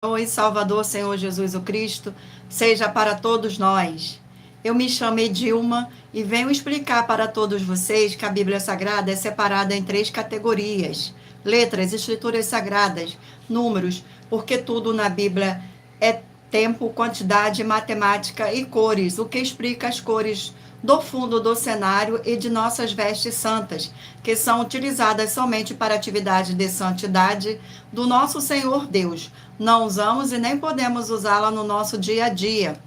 Oi, Salvador, Senhor Jesus o Cristo, seja para todos nós. Eu me chamo Edilma e venho explicar para todos vocês que a Bíblia Sagrada é separada em 3 categorias: letras, escrituras sagradas, números, porque tudo na Bíblia é tempo, quantidade, matemática e cores, o que explica as cores do fundo do cenário e de nossas vestes santas, que são utilizadas somente para atividade de santidade do nosso Senhor Deus. Não usamos e nem podemos usá-la no nosso dia a dia.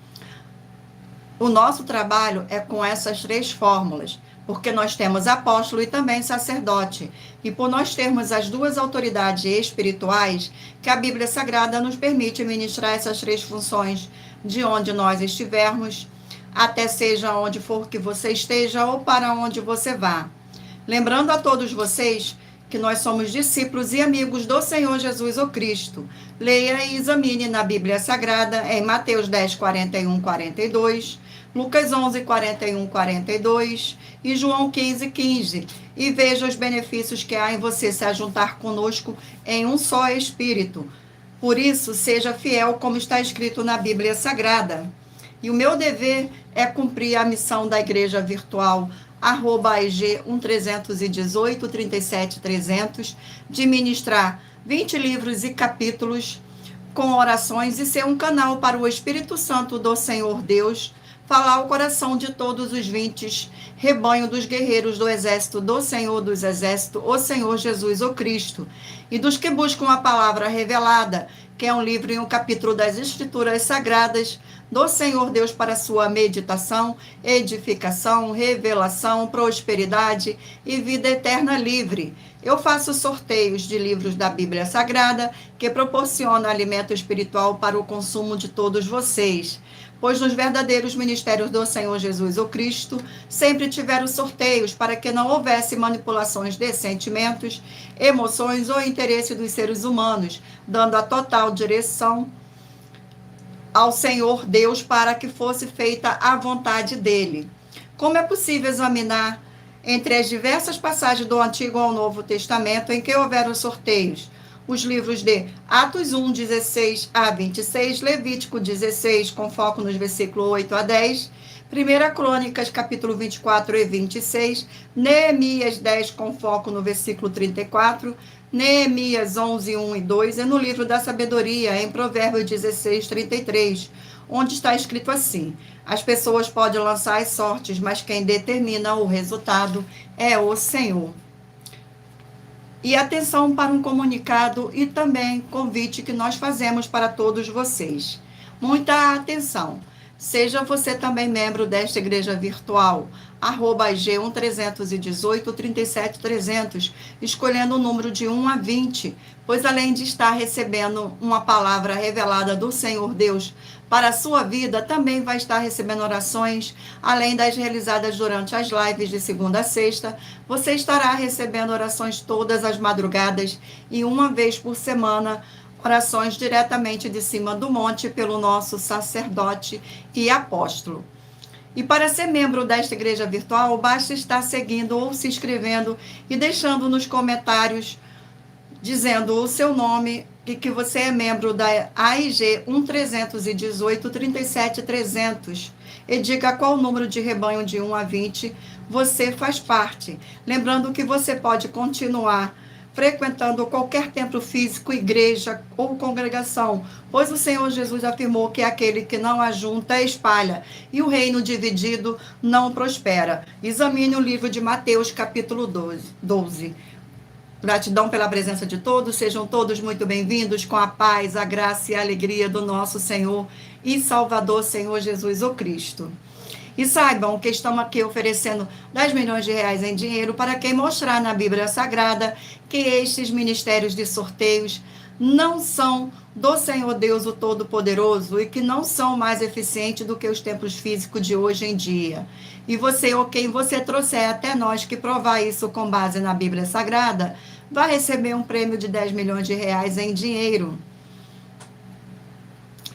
O nosso trabalho é com essas 3 fórmulas, porque nós temos apóstolo e também sacerdote, e por nós termos as 2 autoridades espirituais, que a Bíblia Sagrada nos permite ministrar essas 3 funções de onde nós estivermos, até seja onde for que você esteja ou para onde você vá. Lembrando a todos vocês que nós somos discípulos e amigos do Senhor Jesus o Cristo. Leia e examine na Bíblia Sagrada em Mateus 10, 41, 42, Lucas 11, 41, 42 e João 15, 15. E veja os benefícios que há em você se ajuntar conosco em um só Espírito. Por isso, seja fiel como está escrito na Bíblia Sagrada. E o meu dever é cumprir a missão da Igreja Virtual, @AIG 1318 37 300, de ministrar 20 livros e capítulos com orações e ser um canal para o Espírito Santo do Senhor Deus, falar ao coração de todos os 20, rebanho dos guerreiros do exército do Senhor dos Exércitos, o Senhor Jesus o Cristo, e dos que buscam a palavra revelada, que é um livro e um capítulo das Escrituras Sagradas do Senhor Deus para sua meditação, edificação, revelação, prosperidade e vida eterna livre. Eu faço sorteios de livros da Bíblia Sagrada que proporcionam alimento espiritual para o consumo de todos vocês, pois nos verdadeiros ministérios do Senhor Jesus o Cristo sempre tiveram sorteios para que não houvesse manipulações de sentimentos, emoções ou interesse dos seres humanos, dando a total direção ao Senhor Deus para que fosse feita a vontade dele. Como é possível examinar entre as diversas passagens do Antigo ao Novo Testamento em que houveram sorteios? Os livros de Atos 1, 16 a 26, Levítico 16, com foco nos versículos 8 a 10, 1 Crônicas, capítulo 24 e 26, Neemias 10, com foco no versículo 34, Neemias 11, 1 e 2, e no livro da sabedoria, em Provérbios 16, 33, onde está escrito assim: as pessoas podem lançar as sortes, mas quem determina o resultado é o Senhor. E atenção para um comunicado e também convite que nós fazemos para todos vocês. Muita atenção! Seja você também membro desta igreja virtual, @IG 1318 37 300, escolhendo o número de 1 a 20, pois além de estar recebendo uma palavra revelada do Senhor Deus para a sua vida, também vai estar recebendo orações, além das realizadas durante as lives de segunda a sexta. Você estará recebendo orações todas as madrugadas e uma vez por semana, orações diretamente de cima do monte pelo nosso sacerdote e apóstolo. E para ser membro desta igreja virtual, basta estar seguindo ou se inscrevendo e deixando nos comentários, dizendo o seu nome e que você é membro da AIG 1318 37 300. E diga qual número de rebanho de 1 a 20 você faz parte. Lembrando que você pode continuar frequentando qualquer templo físico, igreja ou congregação, pois o Senhor Jesus afirmou que aquele que não ajunta espalha, e o reino dividido não prospera. Examine o livro de Mateus, capítulo 12. Gratidão pela presença de todos, sejam todos muito bem-vindos, com a paz, a graça e a alegria do nosso Senhor e Salvador, Senhor Jesus o Cristo. E saibam que estamos aqui oferecendo 10 milhões de reais em dinheiro para quem mostrar na Bíblia Sagrada que estes ministérios de sorteios não são do Senhor Deus o Todo-Poderoso e que não são mais eficientes do que os templos físicos de hoje em dia. E você, ou quem você trouxer até nós que provar isso com base na Bíblia Sagrada, vai receber um prêmio de 10 milhões de reais em dinheiro.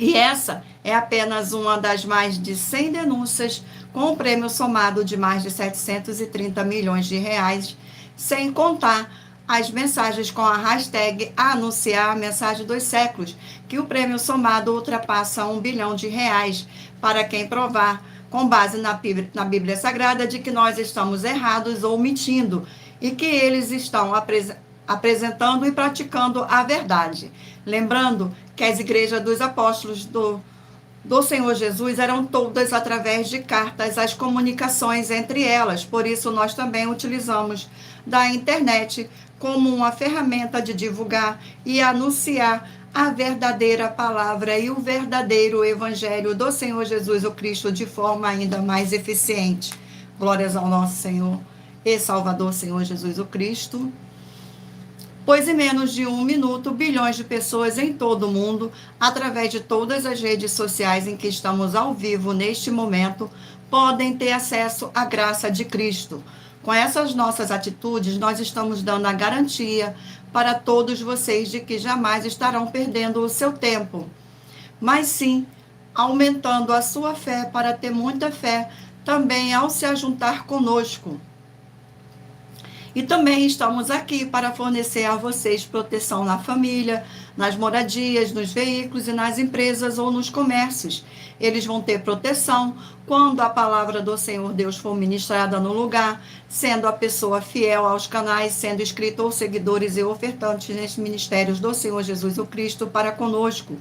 E essa é apenas uma das mais de 100 denúncias com um prêmio somado de mais de 730 milhões de reais, sem contar as mensagens com a hashtag Anunciar a Mensagem dos Séculos, que o prêmio somado ultrapassa R$ 1 bilhão para quem provar, com base na Bíblia Sagrada, de que nós estamos errados ou mentindo, e que eles estão apresentando e praticando a verdade. Lembrando que as igrejas dos apóstolos do Senhor Jesus eram todas através de cartas, as comunicações entre elas. Por isso, nós também utilizamos da internet como uma ferramenta de divulgar e anunciar a verdadeira palavra e o verdadeiro evangelho do Senhor Jesus o Cristo de forma ainda mais eficiente. Glórias ao nosso Senhor e Salvador, Senhor Jesus o Cristo. Pois em menos de 1 minuto, bilhões de pessoas em todo o mundo, através de todas as redes sociais em que estamos ao vivo neste momento, podem ter acesso à graça de Cristo. Com essas nossas atitudes, nós estamos dando a garantia para todos vocês de que jamais estarão perdendo o seu tempo, mas sim aumentando a sua fé para ter muita fé também ao se ajuntar conosco. E também estamos aqui para fornecer a vocês proteção na família, nas moradias, nos veículos e nas empresas ou nos comércios. Eles vão ter proteção quando a palavra do Senhor Deus for ministrada no lugar, sendo a pessoa fiel aos canais, sendo inscrito ou seguidores e ofertantes nesses ministérios do Senhor Jesus o Cristo para conosco.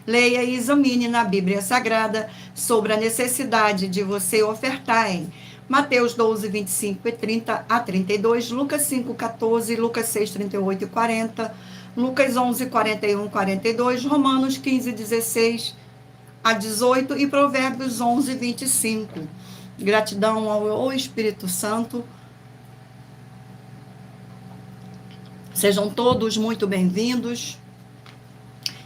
Leia e examine na Bíblia Sagrada sobre a necessidade de você ofertar em Mateus 12, 25 e 30 a 32, Lucas 5, 14, Lucas 6, 38 e 40, Lucas 11, 41 e 42, Romanos 15, 16 a 18 e Provérbios 11, 25. Gratidão ao Espírito Santo. Sejam todos muito bem-vindos.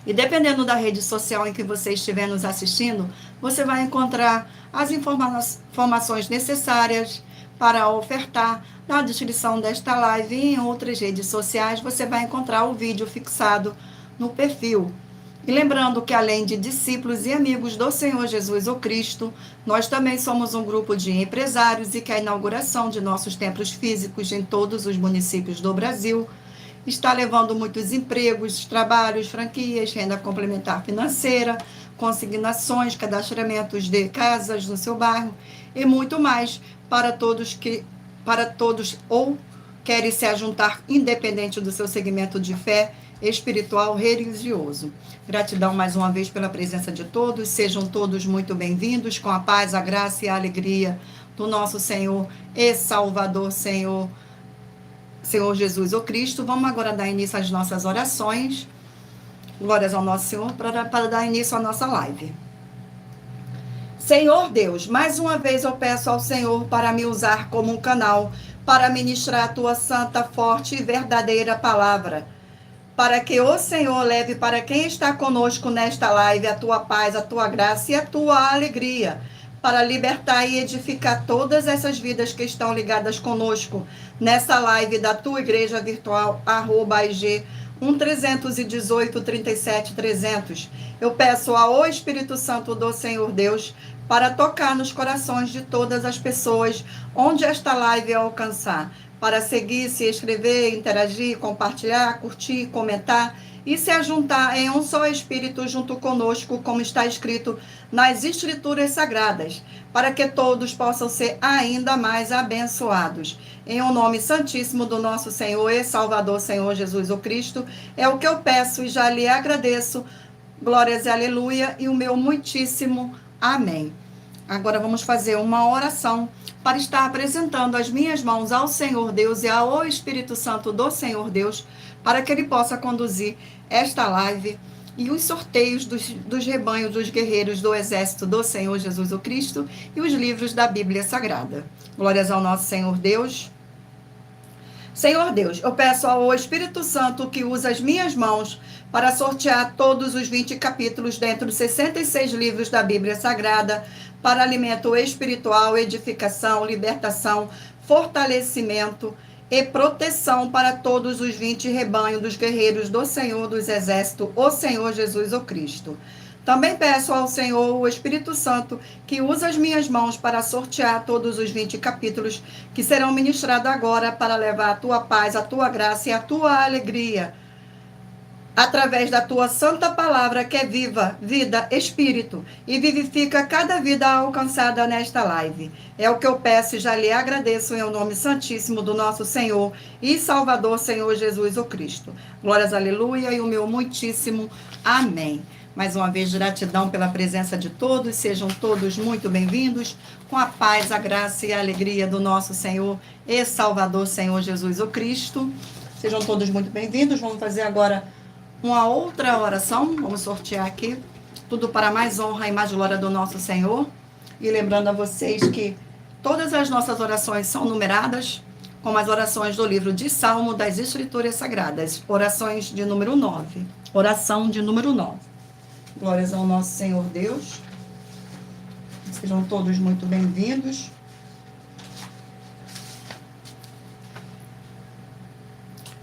E dependendo da rede social em que você estiver nos assistindo, você vai encontrar as informações necessárias para ofertar. Na descrição desta live e em outras redes sociais, você vai encontrar o vídeo fixado no perfil. E lembrando que além de discípulos e amigos do Senhor Jesus o Cristo, nós também somos um grupo de empresários e que a inauguração de nossos templos físicos em todos os municípios do Brasil está levando muitos empregos, trabalhos, franquias, renda complementar financeira, consignações, cadastramentos de casas no seu bairro e muito mais para todos ou querem se ajuntar independente do seu segmento de fé espiritual religioso. Gratidão mais uma vez pela presença de todos, sejam todos muito bem-vindos com a paz, a graça e a alegria do nosso Senhor e Salvador, Senhor Jesus o Cristo. Vamos agora dar início às nossas orações. Glórias ao nosso Senhor, para dar início à nossa live. Senhor Deus, mais uma vez eu peço ao Senhor para me usar como um canal para ministrar a tua santa, forte e verdadeira palavra, para que o Senhor leve para quem está conosco nesta live a tua paz, a tua graça e a tua alegria, para libertar e edificar todas essas vidas que estão ligadas conosco nessa live da tua igreja virtual, @IG 1318 37 300. Eu peço ao Espírito Santo do Senhor Deus para tocar nos corações de todas as pessoas onde esta live alcançar, para seguir, se inscrever, interagir, compartilhar, curtir, comentar e se ajuntar em um só Espírito junto conosco, como está escrito nas Escrituras Sagradas, para que todos possam ser ainda mais abençoados. Em o nome santíssimo do nosso Senhor e Salvador, Senhor Jesus o Cristo, é o que eu peço e já lhe agradeço. Glórias e aleluia, e o meu muitíssimo amém. Agora vamos fazer uma oração para estar apresentando as minhas mãos ao Senhor Deus e ao Espírito Santo do Senhor Deus, para que Ele possa conduzir esta live e os sorteios dos rebanhos dos guerreiros do exército do Senhor Jesus o Cristo e os livros da Bíblia Sagrada. Glórias ao nosso Senhor Deus. Senhor Deus, eu peço ao Espírito Santo que use as minhas mãos para sortear todos os 20 capítulos dentro dos 66 livros da Bíblia Sagrada, para alimento espiritual, edificação, libertação, fortalecimento e proteção para todos os 20 rebanhos dos guerreiros do Senhor dos Exércitos, o Senhor Jesus o Cristo. Também peço ao Senhor, o Espírito Santo, que use as minhas mãos para sortear todos os 20 capítulos que serão ministrados agora para levar a tua paz, a tua graça e a tua alegria, através da tua santa palavra que é viva, vida, espírito, e vivifica cada vida alcançada nesta live. É o que eu peço e já lhe agradeço em nome santíssimo do nosso Senhor e Salvador, Senhor Jesus o Cristo. Glórias, aleluia, e o meu muitíssimo amém. Mais uma vez, gratidão pela presença de todos, sejam todos muito bem-vindos, com a paz, a graça e a alegria do nosso Senhor e Salvador, Senhor Jesus o Cristo. Sejam todos muito bem-vindos. Vamos fazer agora uma outra oração, vamos sortear aqui, tudo para mais honra e mais glória do nosso Senhor. E lembrando a vocês que todas as nossas orações são numeradas, como as orações do livro de Salmo das Escrituras Sagradas, orações de número 9. Oração de número 9. Glórias ao nosso Senhor Deus. Sejam todos muito bem-vindos.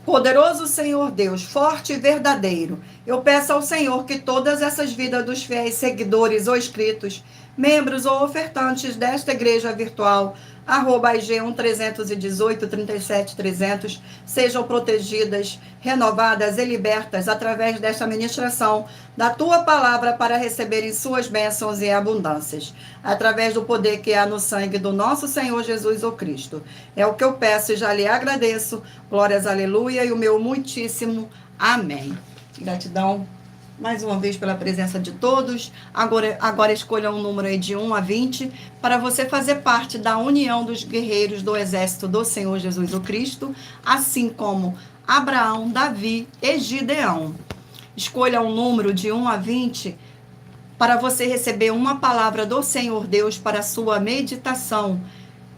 Poderoso Senhor Deus, forte e verdadeiro, eu peço ao Senhor que todas essas vidas dos fiéis seguidores ou inscritos, membros ou ofertantes desta igreja virtual, @IG1-318-37-300, sejam protegidas, renovadas e libertas através desta ministração da tua palavra para receberem suas bênçãos e abundâncias, através do poder que há no sangue do nosso Senhor Jesus o Cristo. É o que eu peço e já lhe agradeço. Glórias, aleluia, e o meu muitíssimo amém. Gratidão mais uma vez pela presença de todos. Agora escolha um número aí de 1 a 20 para você fazer parte da união dos guerreiros do exército do Senhor Jesus o Cristo, assim como Abraão, Davi e Gideão. Escolha um número de 1 a 20 para você receber uma palavra do Senhor Deus para a sua meditação.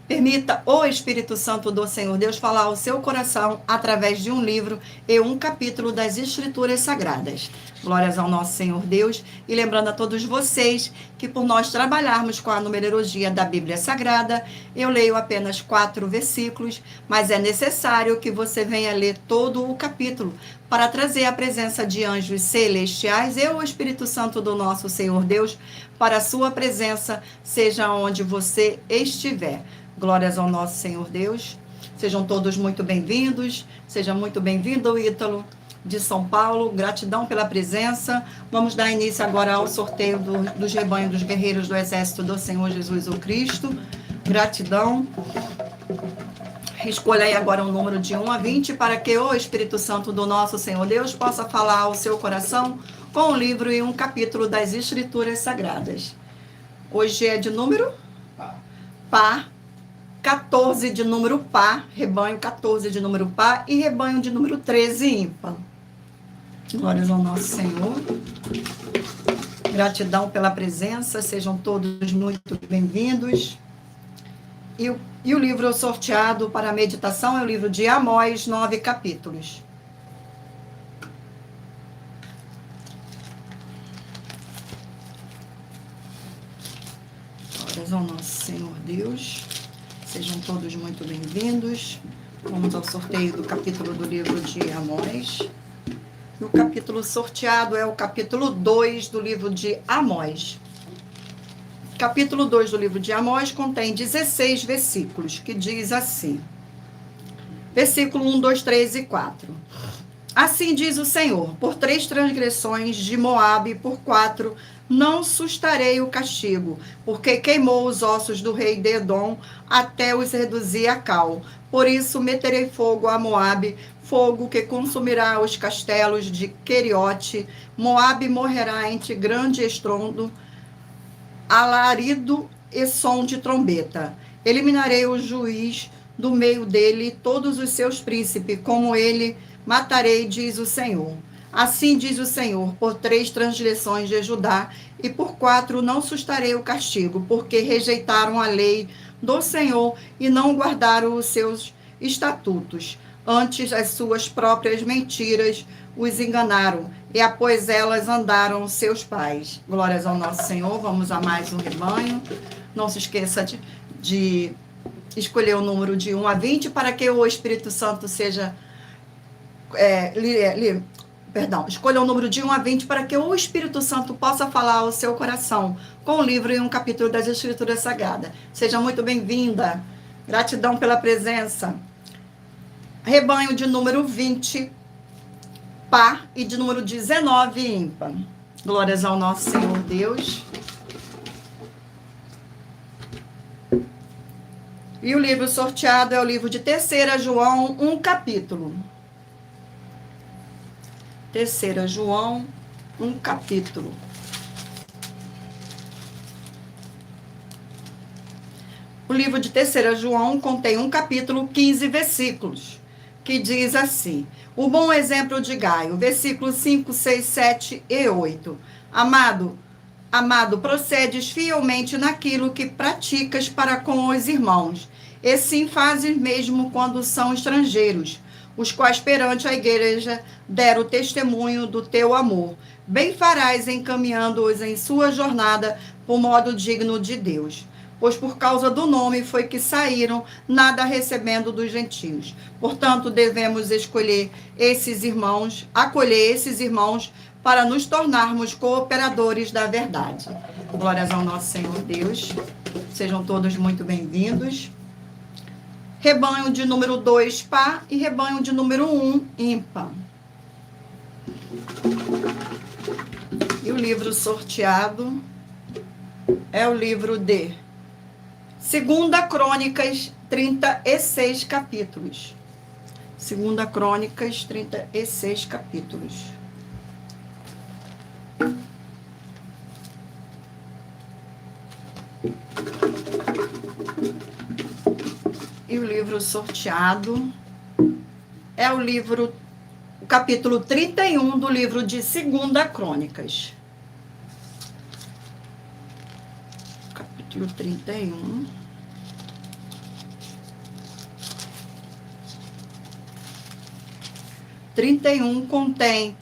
Permita o Espírito Santo do Senhor Deus falar ao seu coração através de um livro e um capítulo das Escrituras Sagradas. Glórias ao nosso Senhor Deus. E lembrando a todos vocês que por nós trabalharmos com a numerologia da Bíblia Sagrada, eu leio apenas 4 versículos, mas é necessário que você venha ler todo o capítulo para trazer a presença de anjos celestiais e o Espírito Santo do nosso Senhor Deus para a sua presença, seja onde você estiver. Glórias ao nosso Senhor Deus. Sejam todos muito bem-vindos. Seja muito bem-vindo, Ítalo, de São Paulo. Gratidão pela presença. Vamos dar início agora ao sorteio dos rebanhos dos guerreiros do Exército do Senhor Jesus o Cristo. Gratidão. Escolha aí agora um número de 1 a 20 para que o Espírito Santo do nosso Senhor Deus possa falar ao seu coração com um livro e um capítulo das Escrituras Sagradas. Hoje é de número par. 14 de número par, rebanho 14 de número par e rebanho de número 13 ímpar. Glórias ao nosso Senhor. Gratidão pela presença, sejam todos muito bem-vindos. E o livro sorteado para a meditação é o livro de Amós, 9 capítulos. Glórias ao nosso Senhor Deus. Sejam todos muito bem-vindos. Vamos ao sorteio do capítulo do livro de Amós. E o capítulo sorteado é o capítulo 2 do livro de Amós. Capítulo 2 do livro de Amós contém 16 versículos, que diz assim. Versículo 1, 2, 3 e 4. Assim diz o Senhor, por 3 transgressões de Moabe, por 4 não sustarei o castigo, porque queimou os ossos do rei de Edom até os reduzir a cal. Por isso meterei fogo a Moabe, fogo que consumirá os castelos de Queriote. Moabe morrerá entre grande estrondo, alarido e som de trombeta. Eliminarei o juiz do meio dele, todos os seus príncipes, como ele matarei, diz o Senhor. Assim diz o Senhor, por 3 transgressões de Judá, e por 4 não sustarei o castigo, porque rejeitaram a lei do Senhor e não guardaram os seus estatutos. Antes, as suas próprias mentiras os enganaram, e após elas andaram seus pais. Glórias ao nosso Senhor. Vamos a mais um rebanho. Não se esqueça de escolher o número de 1 a 20 para que o Espírito Santo seja Escolha o número de 1 a 20 para que o Espírito Santo possa falar ao seu coração com um livro e um capítulo das Escrituras Sagradas. Seja muito bem-vinda. Gratidão pela presença. Rebanho de número 20, par, e de número 19, ímpar. Glórias ao nosso Senhor Deus. E o livro sorteado é o livro de 3 João, um capítulo. 3 João, um capítulo. O livro de 3 João contém um capítulo, 15 versículos, que diz assim: o bom exemplo de Gaio, versículos 5, 6, 7 e 8. Amado, procedes fielmente naquilo que praticas para com os irmãos, e sim fazes mesmo quando são estrangeiros, os quais perante a igreja deram testemunho do teu amor. Bem farás encaminhando-os em sua jornada por modo digno de Deus. Pois por causa do nome foi que saíram, nada recebendo dos gentios. Portanto, devemos acolher esses irmãos, para nos tornarmos cooperadores da verdade. Glórias ao nosso Senhor Deus. Sejam todos muito bem-vindos. Rebanho de número 2, par, e rebanho de número 1, ímpar. E o livro sorteado é o livro de 2 Crônicas, 36 capítulos. 2 Crônicas, 36 capítulos. E o livro sorteado é o capítulo 31 do livro de 2 Crônicas. Capítulo 31. Contém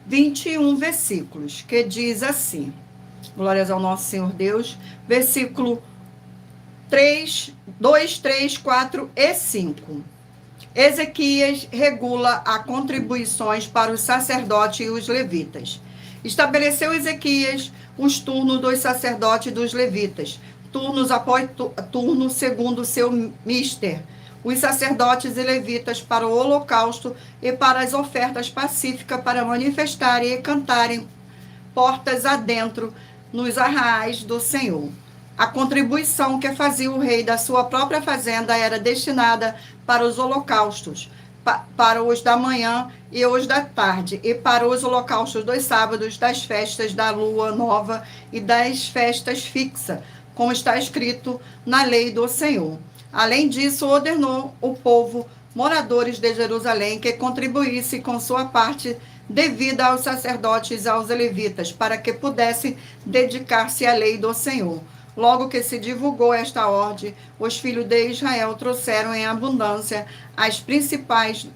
21 versículos, que diz assim: glórias ao nosso Senhor Deus, versículo 2, 3, 4 e 5. Ezequias regula as contribuições para os sacerdotes e os levitas. Estabeleceu Ezequias os turnos dos sacerdotes e dos levitas, turnos após turno segundo o seu mister, os sacerdotes e levitas para o holocausto e para as ofertas pacíficas, para manifestarem e cantarem portas adentro nos arraiais do Senhor. A contribuição que fazia o rei da sua própria fazenda era destinada para os holocaustos, para os da manhã e os da tarde, e para os holocaustos dos sábados, das festas da lua nova e das festas fixas, como está escrito na lei do Senhor. Além disso, ordenou o povo, moradores de Jerusalém, que contribuísse com sua parte devida aos sacerdotes e aos levitas, para que pudessem dedicar-se à lei do Senhor. Logo que se divulgou esta ordem, os filhos de Israel trouxeram em abundância as principais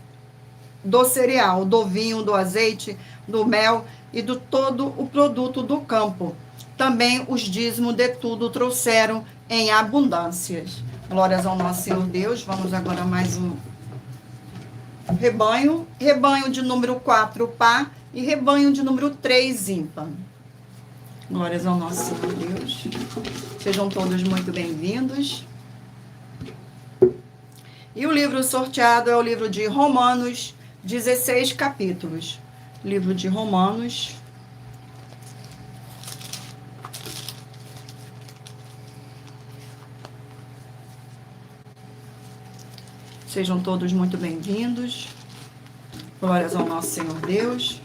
do cereal, do vinho, do azeite, do mel e de todo o produto do campo. Também os dízimos de tudo trouxeram em abundâncias. Glórias ao nosso Senhor Deus. Vamos agora a mais um rebanho. Rebanho de número 4, par, e rebanho de número 3, ímpar. Glórias ao nosso Senhor Deus. Sejam todos muito bem-vindos. E o livro sorteado é o livro de Romanos, 16 capítulos. Livro de Romanos. Sejam todos muito bem-vindos. Glórias ao nosso Senhor Deus.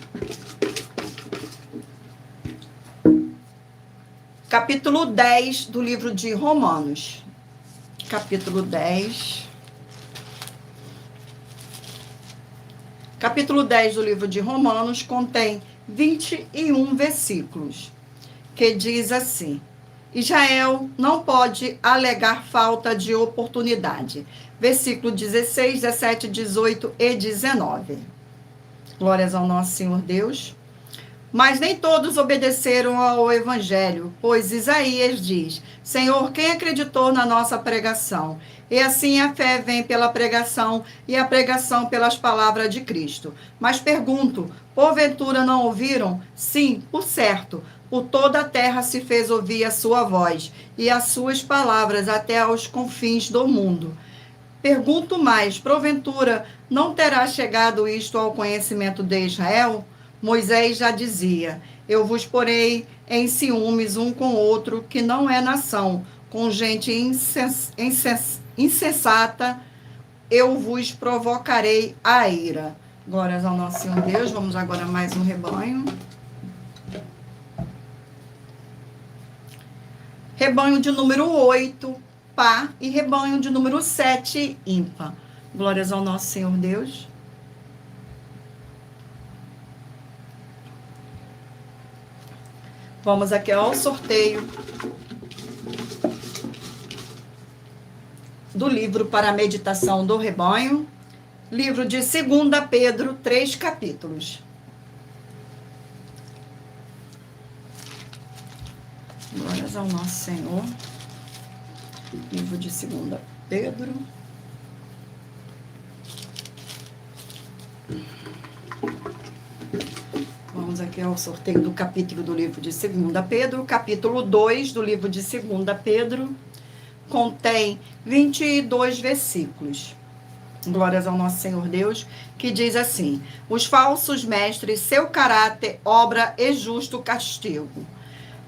Capítulo 10 do livro de Romanos. Capítulo 10. Capítulo 10 do livro de Romanos contém 21 versículos, que diz assim: Israel não pode alegar falta de oportunidade. Versículo 16, 17, 18 e 19. Glórias ao nosso Senhor Deus. Mas nem todos obedeceram ao evangelho, pois Isaías diz: Senhor, quem acreditou na nossa pregação? E assim a fé vem pela pregação, e a pregação pelas palavras de Cristo. Mas pergunto, porventura não ouviram? Sim, por certo. Por toda a terra se fez ouvir a sua voz, e as suas palavras até aos confins do mundo. Pergunto mais, porventura não terá chegado isto ao conhecimento de Israel? Moisés já dizia, eu vos porei em ciúmes um com o outro, que não é nação, com gente insensata, eu vos provocarei a ira. Glórias ao nosso Senhor Deus. Vamos agora a mais um rebanho. Rebanho de número 8, par, e rebanho de número 7, ímpar. Glórias ao nosso Senhor Deus. Vamos aqui ao sorteio do livro para a meditação do rebanho. Livro de 2 Pedro, 3 capítulos. Glórias ao nosso Senhor. Livro de 2 Pedro. Vamos aqui ao sorteio do capítulo do livro de 2 Pedro. Capítulo 2 do livro de 2 Pedro contém 22 versículos. Glórias ao nosso Senhor Deus, que diz assim: os falsos mestres, seu caráter, obra e justo castigo.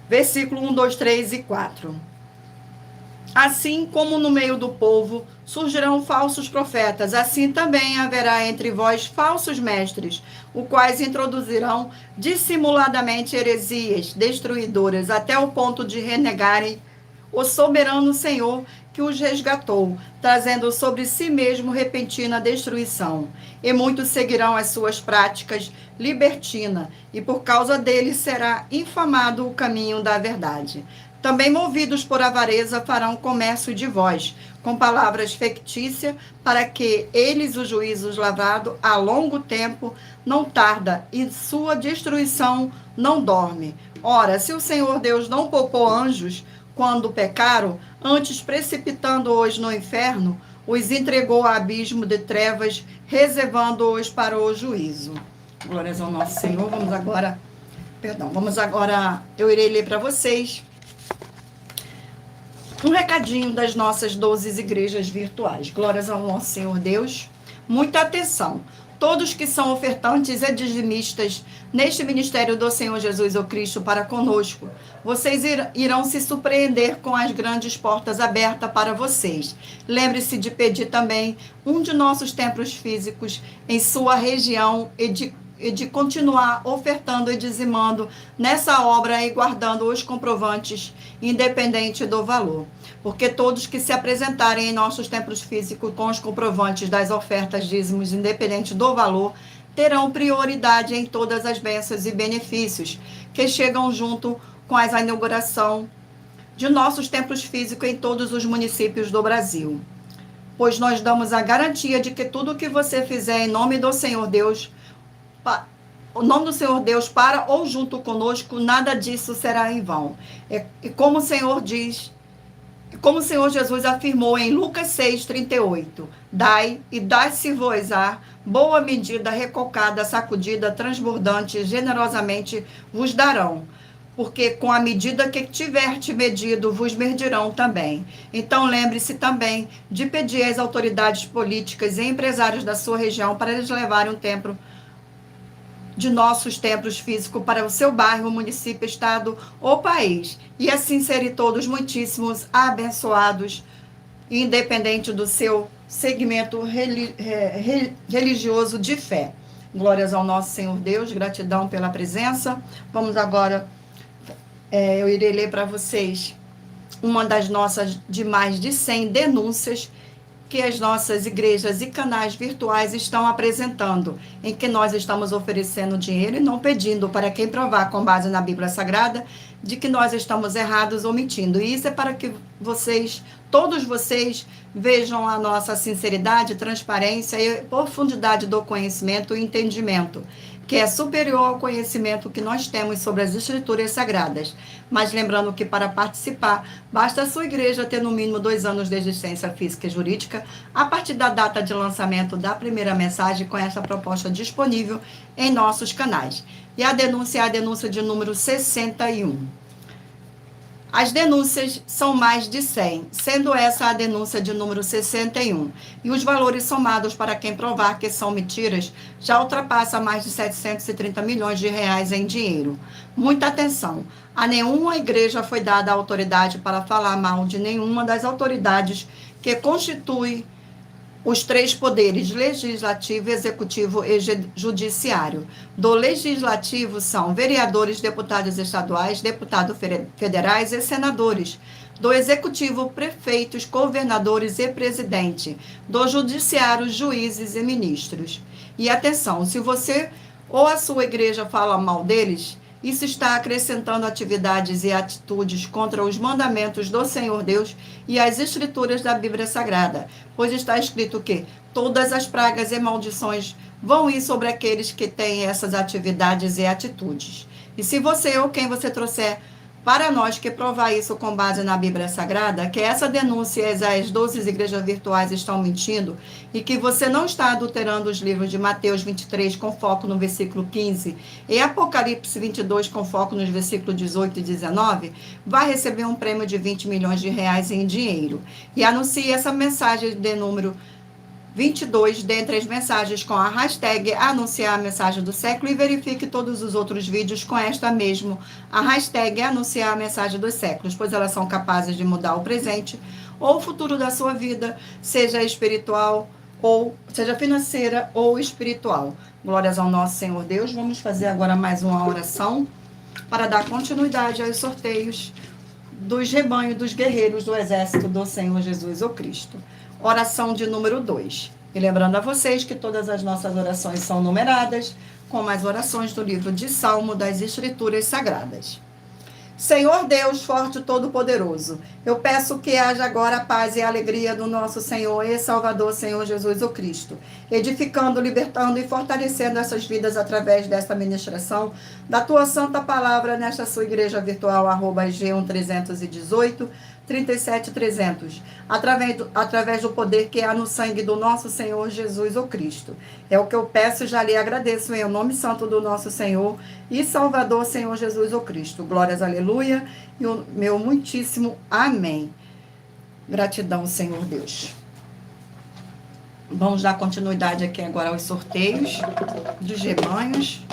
Versículo 1, 2, 3 e 4. Assim como no meio do povo surgirão falsos profetas, assim também haverá entre vós falsos mestres, os quais introduzirão dissimuladamente heresias destruidoras, até o ponto de renegarem o soberano Senhor que os resgatou, trazendo sobre si mesmo repentina destruição. E muitos seguirão as suas práticas libertinas, e por causa deles será infamado o caminho da verdade. Também movidos por avareza farão comércio de vós, com palavras fictícias, para que eles o juízo lavrado a longo tempo não tarda, e sua destruição não dorme. Ora, se o Senhor Deus não poupou anjos quando pecaram, antes precipitando-os no inferno, os entregou a abismo de trevas, reservando-os para o juízo. Glórias ao nosso Senhor. Vamos agora, eu irei ler para vocês um recadinho das nossas 12 igrejas virtuais. Glórias ao nosso Senhor Deus. Muita atenção. Todos que são ofertantes e dizimistas neste ministério do Senhor Jesus o Cristo para conosco, vocês irão se surpreender com as grandes portas abertas para vocês. Lembre-se de pedir também um de nossos templos físicos em sua região e de continuar ofertando e dizimando nessa obra e guardando os comprovantes, independente do valor. Porque todos que se apresentarem em nossos templos físicos com os comprovantes das ofertas dízimos, independente do valor, terão prioridade em todas as bênçãos e benefícios que chegam junto com a inauguração de nossos templos físicos em todos os municípios do Brasil. Pois nós damos a garantia de que tudo o que você fizer em nome do Senhor Deus, o nome do Senhor Deus para ou junto conosco, nada disso será em vão. E como o Senhor diz, como o Senhor Jesus afirmou em Lucas 6:38, dai e dai-se-vos-á, boa medida, recalcada, sacudida, transbordante, generosamente vos darão. Porque com a medida que tiverte medido, vos medirão também. Então lembre-se também de pedir às autoridades políticas e empresários da sua região para eles levarem um templo de nossos templos físicos para o seu bairro, município, estado ou país. E assim serem todos muitíssimos abençoados, independente do seu segmento religioso de fé. Glórias ao nosso Senhor Deus, gratidão pela presença. Vamos agora, eu irei ler para vocês uma das nossas de mais de 100 denúncias que as nossas igrejas e canais virtuais estão apresentando, em que nós estamos oferecendo dinheiro e não pedindo para quem provar, com base na Bíblia Sagrada, de que nós estamos errados ou mentindo. E isso é para que vocês, todos vocês, vejam a nossa sinceridade, transparência e profundidade do conhecimento e entendimento. que é superior ao conhecimento que nós temos sobre as Escrituras Sagradas. Mas lembrando que para participar, basta a sua igreja ter no mínimo 2 anos de existência física e jurídica, a partir da data de lançamento da primeira mensagem com essa proposta disponível em nossos canais. E a denúncia é a denúncia de número 61. As denúncias são mais de 100, sendo essa a denúncia de número 61. E os valores somados para quem provar que são mentiras já ultrapassa mais de 730 milhões de reais em dinheiro. Muita atenção! A nenhuma igreja foi dada a autoridade para falar mal de nenhuma das autoridades que constituem os 3 poderes, legislativo, executivo e judiciário. Do legislativo são vereadores, deputados estaduais, deputados federais e senadores. Do executivo, prefeitos, governadores e presidente. Do judiciário, juízes e ministros. E atenção, se você ou a sua igreja fala mal deles, isso está acrescentando atividades e atitudes contra os mandamentos do Senhor Deus e as escrituras da Bíblia Sagrada, pois está escrito que todas as pragas e maldições vão ir sobre aqueles que têm essas atividades e atitudes. E se você ou quem você trouxer para nós que provar isso com base na Bíblia Sagrada, que essa denúncia às 12 igrejas virtuais estão mentindo e que você não está adulterando os livros de Mateus 23 com foco no versículo 15 e Apocalipse 22 com foco nos versículos 18 e 19, vai receber um prêmio de 20 milhões de reais em dinheiro. E anuncie essa mensagem de número 22 dentre as mensagens com a hashtag anunciar a mensagem do século e verifique todos os outros vídeos com esta mesmo, a hashtag anunciar a mensagem dos séculos, pois elas são capazes de mudar o presente ou o futuro da sua vida, seja espiritual ou seja financeira ou espiritual. Glórias ao nosso Senhor Deus. Vamos fazer agora mais uma oração para dar continuidade aos sorteios dos rebanhos dos guerreiros do exército do Senhor Jesus o Cristo. Oração de número 2. E lembrando a vocês que todas as nossas orações são numeradas, como as orações do livro de Salmo das Escrituras Sagradas. Senhor Deus, forte e todo-poderoso, eu peço que haja agora a paz e a alegria do nosso Senhor e Salvador, Senhor Jesus o Cristo, edificando, libertando e fortalecendo essas vidas através desta ministração, da tua santa palavra nesta sua igreja virtual, @G1318, 37300, através do poder que há no sangue do nosso Senhor Jesus o Cristo. É o que eu peço e já lhe agradeço em nome santo do nosso Senhor e Salvador, Senhor Jesus o Cristo. Glórias, aleluia, e o meu muitíssimo amém. Gratidão, Senhor Deus. Vamos dar continuidade aqui agora aos sorteios dos rebanhos.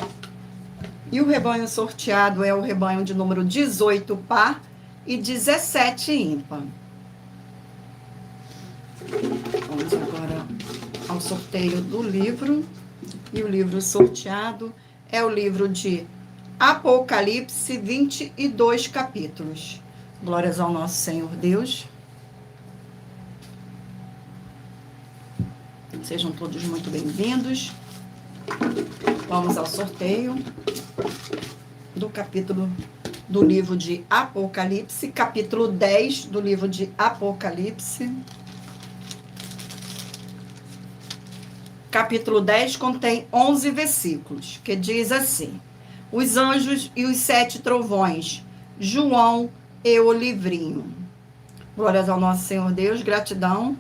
E o rebanho sorteado é o rebanho de número 18 par e 17 ímpar. Vamos agora ao sorteio do livro. E o livro sorteado é o livro de Apocalipse, 22 capítulos. Glórias ao nosso Senhor Deus. Sejam todos muito bem-vindos. Vamos ao sorteio do capítulo do livro de Apocalipse, capítulo 10 do livro de Apocalipse. Capítulo 10 contém 11 versículos, que diz assim: os anjos e os 7 trovões, João e o livrinho. Glórias ao nosso Senhor Deus, gratidão.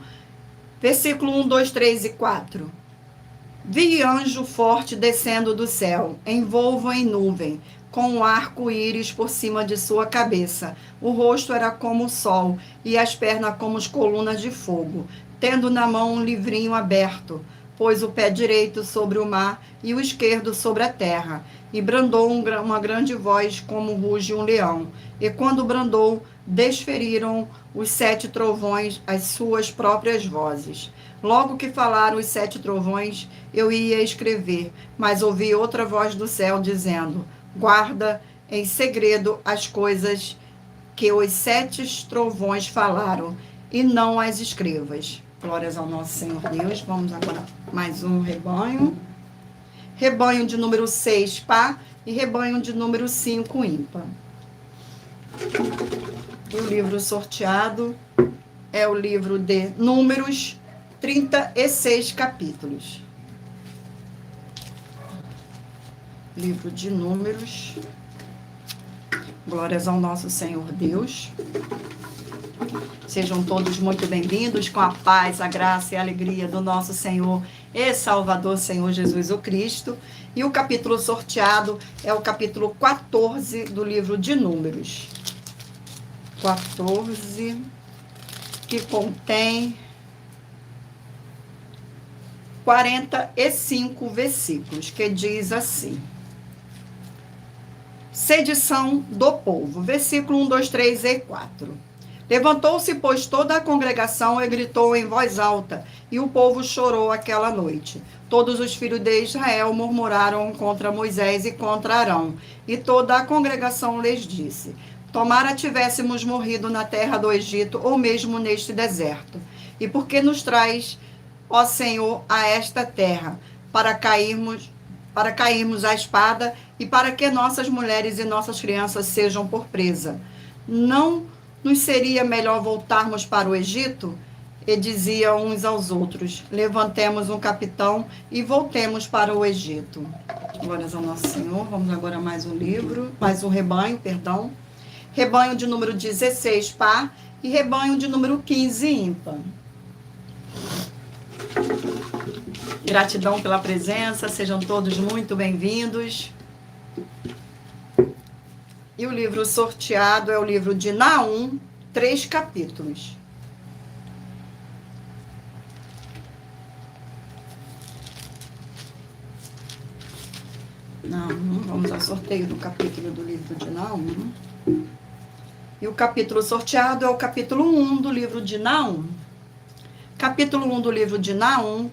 Versículo 1, 2, 3 e 4. Vi anjo forte descendo do céu, envolvo em nuvem, com um arco-íris por cima de sua cabeça. O rosto era como o sol, e as pernas como as colunas de fogo, tendo na mão um livrinho aberto, pôs o pé direito sobre o mar e o esquerdo sobre a terra, e brandou uma grande voz como ruge um leão. E quando brandou, desferiram os 7 trovões as suas próprias vozes. Logo que falaram os 7 trovões, eu ia escrever, mas ouvi outra voz do céu dizendo: guarda em segredo as coisas que os 7 trovões falaram, e não as escrevas. Glórias ao nosso Senhor Deus. Vamos agora mais um rebanho. Rebanho de número 6, par, e rebanho de número 5, ímpar. O livro sorteado é o livro de Números, 36 capítulos. livro de Números. Glórias ao nosso Senhor Deus. Sejam todos muito bem-vindos com a paz, a graça e a alegria do nosso Senhor e Salvador, Senhor Jesus o Cristo. E o capítulo sorteado é o capítulo 14 do livro de Números. 14, que contém 45 versículos, que diz assim: Sedição do povo, versículo 1, 2, 3 e 4. Levantou-se, pois, toda a congregação e gritou em voz alta, e o povo chorou aquela noite. Todos os filhos de Israel murmuraram contra Moisés e contra Arão, e toda a congregação lhes disse: Tomara tivéssemos morrido na terra do Egito, ou mesmo neste deserto. E por que nos traz, ó Senhor, a esta terra, para cairmos à espada e para que nossas mulheres e nossas crianças sejam por presa? Não nos seria melhor voltarmos para o Egito? E diziam uns aos outros: Levantemos um capitão e voltemos para o Egito. Glórias ao nosso Senhor. Vamos agora a mais um rebanho, perdão. Rebanho de número 16, par, e rebanho de número 15, ímpar. Gratidão pela presença, sejam todos muito bem-vindos. E o livro sorteado é o livro de Naum, 3 capítulos. Naum, vamos ao sorteio do capítulo do livro de Naum. E o capítulo sorteado é o capítulo 1 do livro de Naum. Capítulo 1 do livro de Naum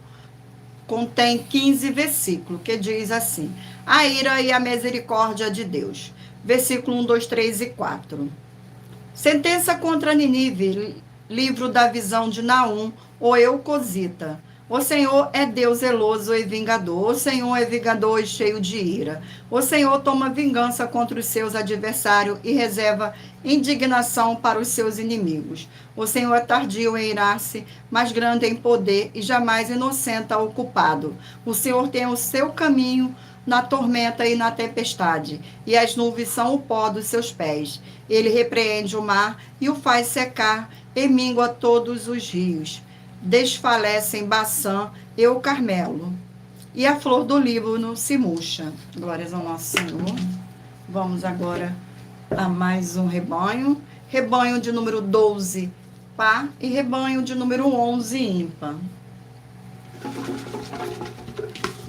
contém 15 versículos, que diz assim: A ira e a misericórdia de Deus. Versículo 1, 2, 3 e 4. Sentença contra Nínive, livro da visão de Naum, o Eucosita. O Senhor é Deus zeloso e vingador. O Senhor é vingador e cheio de ira. O Senhor toma vingança contra os seus adversários e reserva indignação para os seus inimigos. O Senhor é tardio em irar-se, mas grande em poder e jamais inocenta o culpado. O Senhor tem o seu caminho na tormenta e na tempestade, e as nuvens são o pó dos seus pés. Ele repreende o mar e o faz secar, e mingua todos os rios. Desfalecem Baçã e o Carmelo, e a flor do Líbano se murcha. Glórias ao nosso Senhor. Vamos agora a mais um rebanho. Rebanho de número 12, par, e rebanho de número 11, ímpar.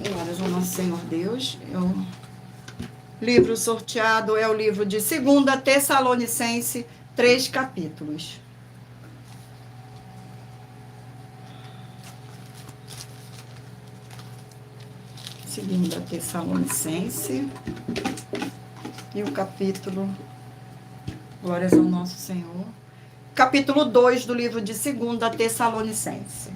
Glórias ao nosso Senhor Deus. O livro sorteado é o livro de 2 Tessalonicenses, 3 capítulos. Segunda Tessalonicenses, e o capítulo, glórias ao nosso Senhor, capítulo 2 do livro de 2 Tessalonicenses.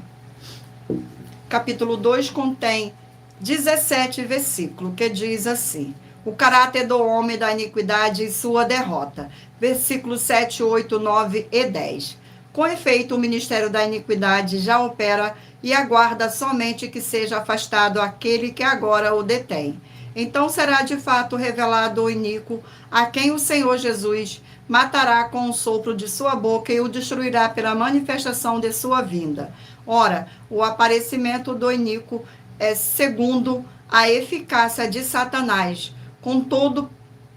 Capítulo 2 contém 17 versículos, que diz assim: O caráter do homem da iniquidade e sua derrota. Versículos 7, 8, 9 e 10. Com efeito, o ministério da iniquidade já opera e aguarda somente que seja afastado aquele que agora o detém. Então será de fato revelado o iníquo, a quem o Senhor Jesus matará com o sopro de sua boca e o destruirá pela manifestação de sua vinda. Ora, o aparecimento do iníquo é segundo a eficácia de Satanás, com todo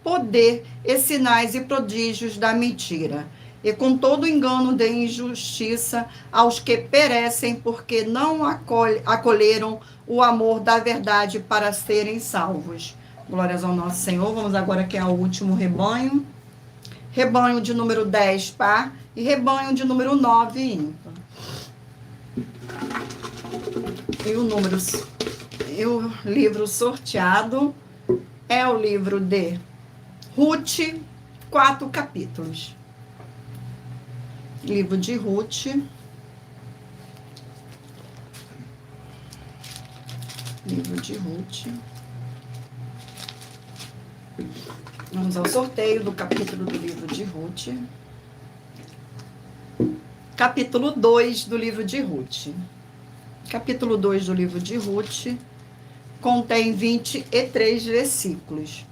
poder e sinais e prodígios da mentira, e com todo engano de injustiça aos que perecem, porque não acolheram o amor da verdade para serem salvos. Glórias ao nosso Senhor. Vamos agora que é o último rebanho. Rebanho de número 10, par, e rebanho de número 9, ímpar. E o livro sorteado é o livro de Ruth, 4 capítulos. Livro de Ruth. Livro de Ruth. Vamos ao sorteio do capítulo do livro de Ruth. Capítulo 2 do livro de Ruth. Capítulo 2 do livro de Ruth contém 23 versículos.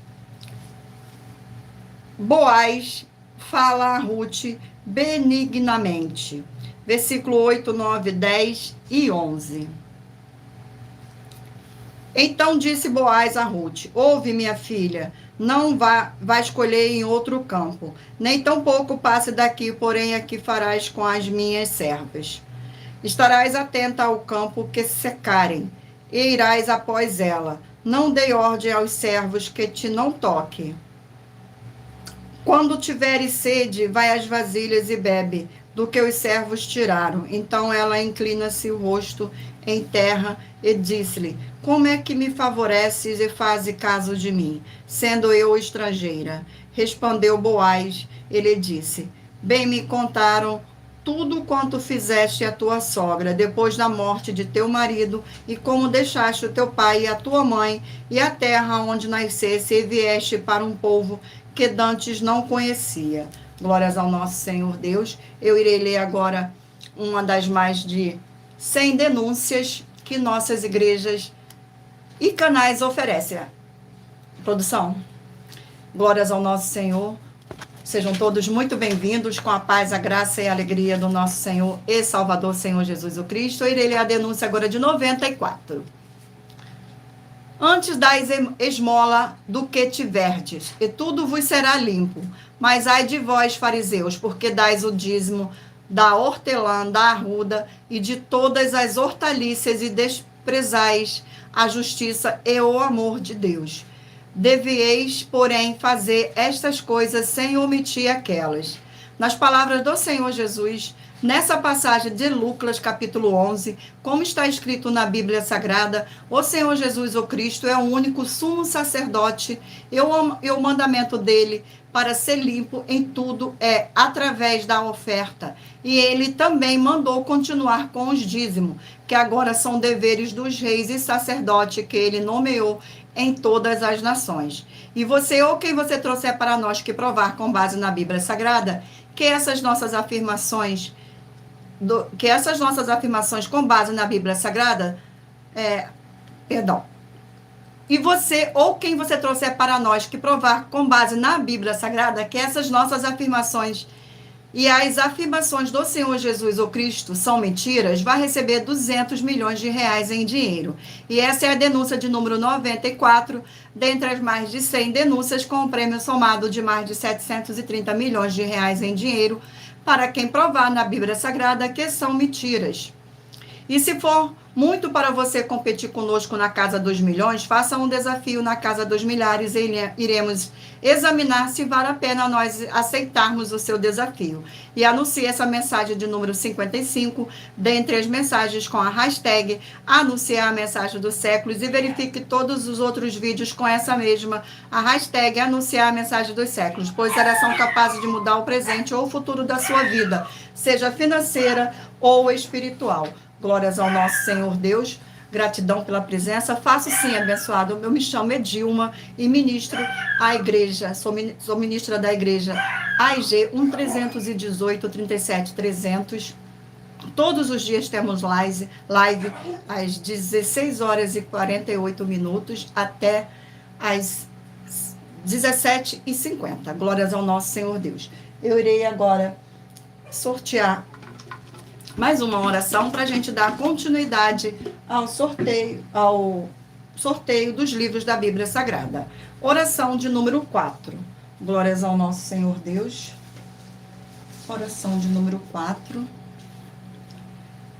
Boaz fala a Ruth benignamente. Versículo 8, 9, 10 e 11. Então disse Boaz a Ruth: ouve, minha filha, não vá escolher em outro campo, nem tampouco passe daqui, porém aqui farás com as minhas servas. Estarás atenta ao campo que secarem, e irás após ela. Não dei ordem aos servos que te não toque. Quando tiveres sede, vai às vasilhas e bebe do que os servos tiraram. Então ela inclina-se o rosto em terra e disse-lhe: como é que me favoreces e fazes caso de mim, sendo eu estrangeira? Respondeu Boaz, ele disse: bem me contaram tudo quanto fizeste a tua sogra, depois da morte de teu marido, e como deixaste o teu pai e a tua mãe, e a terra onde nascesse, e vieste para um povo que dantes não conhecia. Glórias ao nosso Senhor Deus. Eu irei ler agora uma das mais de 100 denúncias que nossas igrejas e canais oferecem. Produção. Glórias ao nosso Senhor. Sejam todos muito bem-vindos, com a paz, a graça e a alegria do nosso Senhor e Salvador, Senhor Jesus o Cristo. Eu irei ler a denúncia agora de 94. Antes dais esmola do que tiverdes, e tudo vos será limpo. Mas ai de vós, fariseus, porque dais o dízimo da hortelã, da arruda e de todas as hortaliças, e desprezais a justiça e o amor de Deus. Devieis, porém, fazer estas coisas sem omitir aquelas. Nas palavras do Senhor Jesus, nessa passagem de Lucas, capítulo 11, como está escrito na Bíblia Sagrada, o Senhor Jesus, o Cristo, é o único sumo sacerdote, e o mandamento dele para ser limpo em tudo é através da oferta. E ele também mandou continuar com os dízimos, que agora são deveres dos reis e sacerdotes que ele nomeou em todas as nações. E você, ou quem você trouxer para nós que provar com base na Bíblia Sagrada, que essas nossas afirmações com base na Bíblia Sagrada, e você, ou quem você trouxer para nós que provar com base na Bíblia Sagrada, que essas nossas afirmações e as afirmações do Senhor Jesus ou Cristo são mentiras, vai receber 200 milhões de reais em dinheiro. E essa é a denúncia de número 94, dentre as mais de 100 denúncias, com um prêmio somado de mais de 730 milhões de reais em dinheiro, para quem provar na Bíblia Sagrada que são mentiras. E se for muito para você competir conosco na Casa dos Milhões, faça um desafio na Casa dos Milhares e iremos examinar se vale a pena nós aceitarmos o seu desafio. E anuncie essa mensagem de número 55, dentre as mensagens com a hashtag anunciar a mensagem dos séculos, e verifique todos os outros vídeos com essa mesma, a hashtag anunciar a mensagem dos séculos, pois elas são capazes de mudar o presente ou o futuro da sua vida, seja financeira ou espiritual. Glórias ao nosso Senhor Deus, gratidão pela presença. Faço sim, abençoado. Eu me chamo Edilma e ministro a igreja, sou ministra da igreja AIG 1318 37 300. Todos os dias temos live às 16 horas e 48 minutos até às 17h50. Glórias ao nosso Senhor Deus. Eu irei agora sortear mais uma oração para a gente dar continuidade ao sorteio dos livros da Bíblia Sagrada. Oração de número 4. Glórias ao nosso Senhor Deus. Oração de número 4.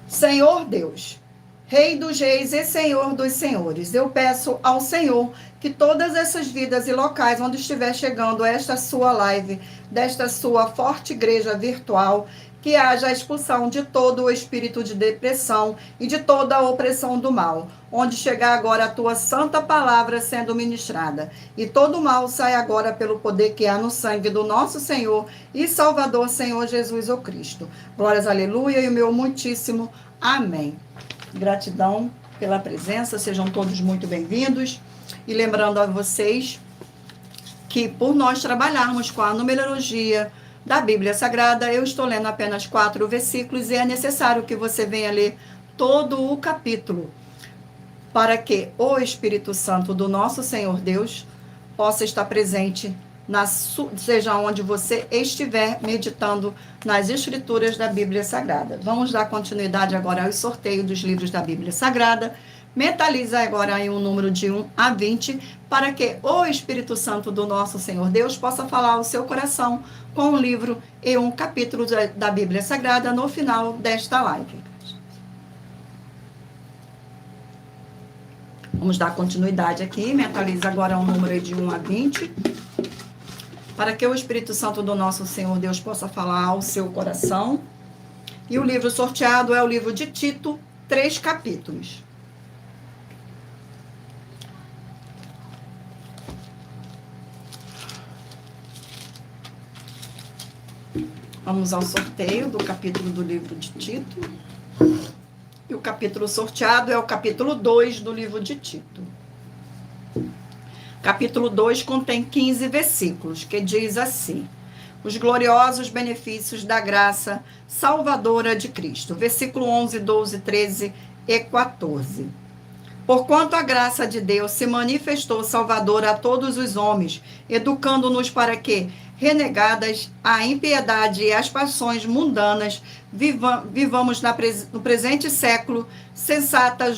Senhor Deus, Rei dos reis e Senhor dos senhores, eu peço ao Senhor que todas essas vidas e locais onde estiver chegando esta sua live, desta sua forte igreja virtual, que haja a expulsão de todo o espírito de depressão e de toda a opressão do mal, onde chegar agora a tua santa palavra sendo ministrada, e todo mal sai agora pelo poder que há no sangue do nosso Senhor e Salvador, Senhor Jesus o Cristo. Glórias, aleluia, e o meu muitíssimo amém. Gratidão pela presença, sejam todos muito bem-vindos, e lembrando a vocês que por nós trabalharmos com a numerologia da Bíblia Sagrada, eu estou lendo apenas 4 versículos e é necessário que você venha ler todo o capítulo. para que o Espírito Santo do nosso Senhor Deus possa estar presente, seja onde você estiver meditando nas escrituras da Bíblia Sagrada. Vamos dar continuidade agora ao sorteio dos livros da Bíblia Sagrada. Mentaliza agora aí um número de 1 a 20, para que o Espírito Santo do nosso Senhor Deus possa falar ao seu coração com um livro e um capítulo da Bíblia Sagrada no final desta live. Vamos dar continuidade aqui. Mentaliza agora um número de 1 a 20, para que o Espírito Santo do nosso Senhor Deus possa falar ao seu coração. E o livro sorteado é o livro de Tito, 3 capítulos. Vamos ao sorteio do capítulo do livro de Tito. E o capítulo sorteado é o capítulo 2 do livro de Tito. Capítulo 2 contém 15 versículos, que diz assim: os gloriosos benefícios da graça salvadora de Cristo. Versículo 11, 12, 13 e 14. Porquanto a graça de Deus se manifestou salvadora a todos os homens, educando-nos para que, renegadas a impiedade e as paixões mundanas, vivamos no presente século sensata,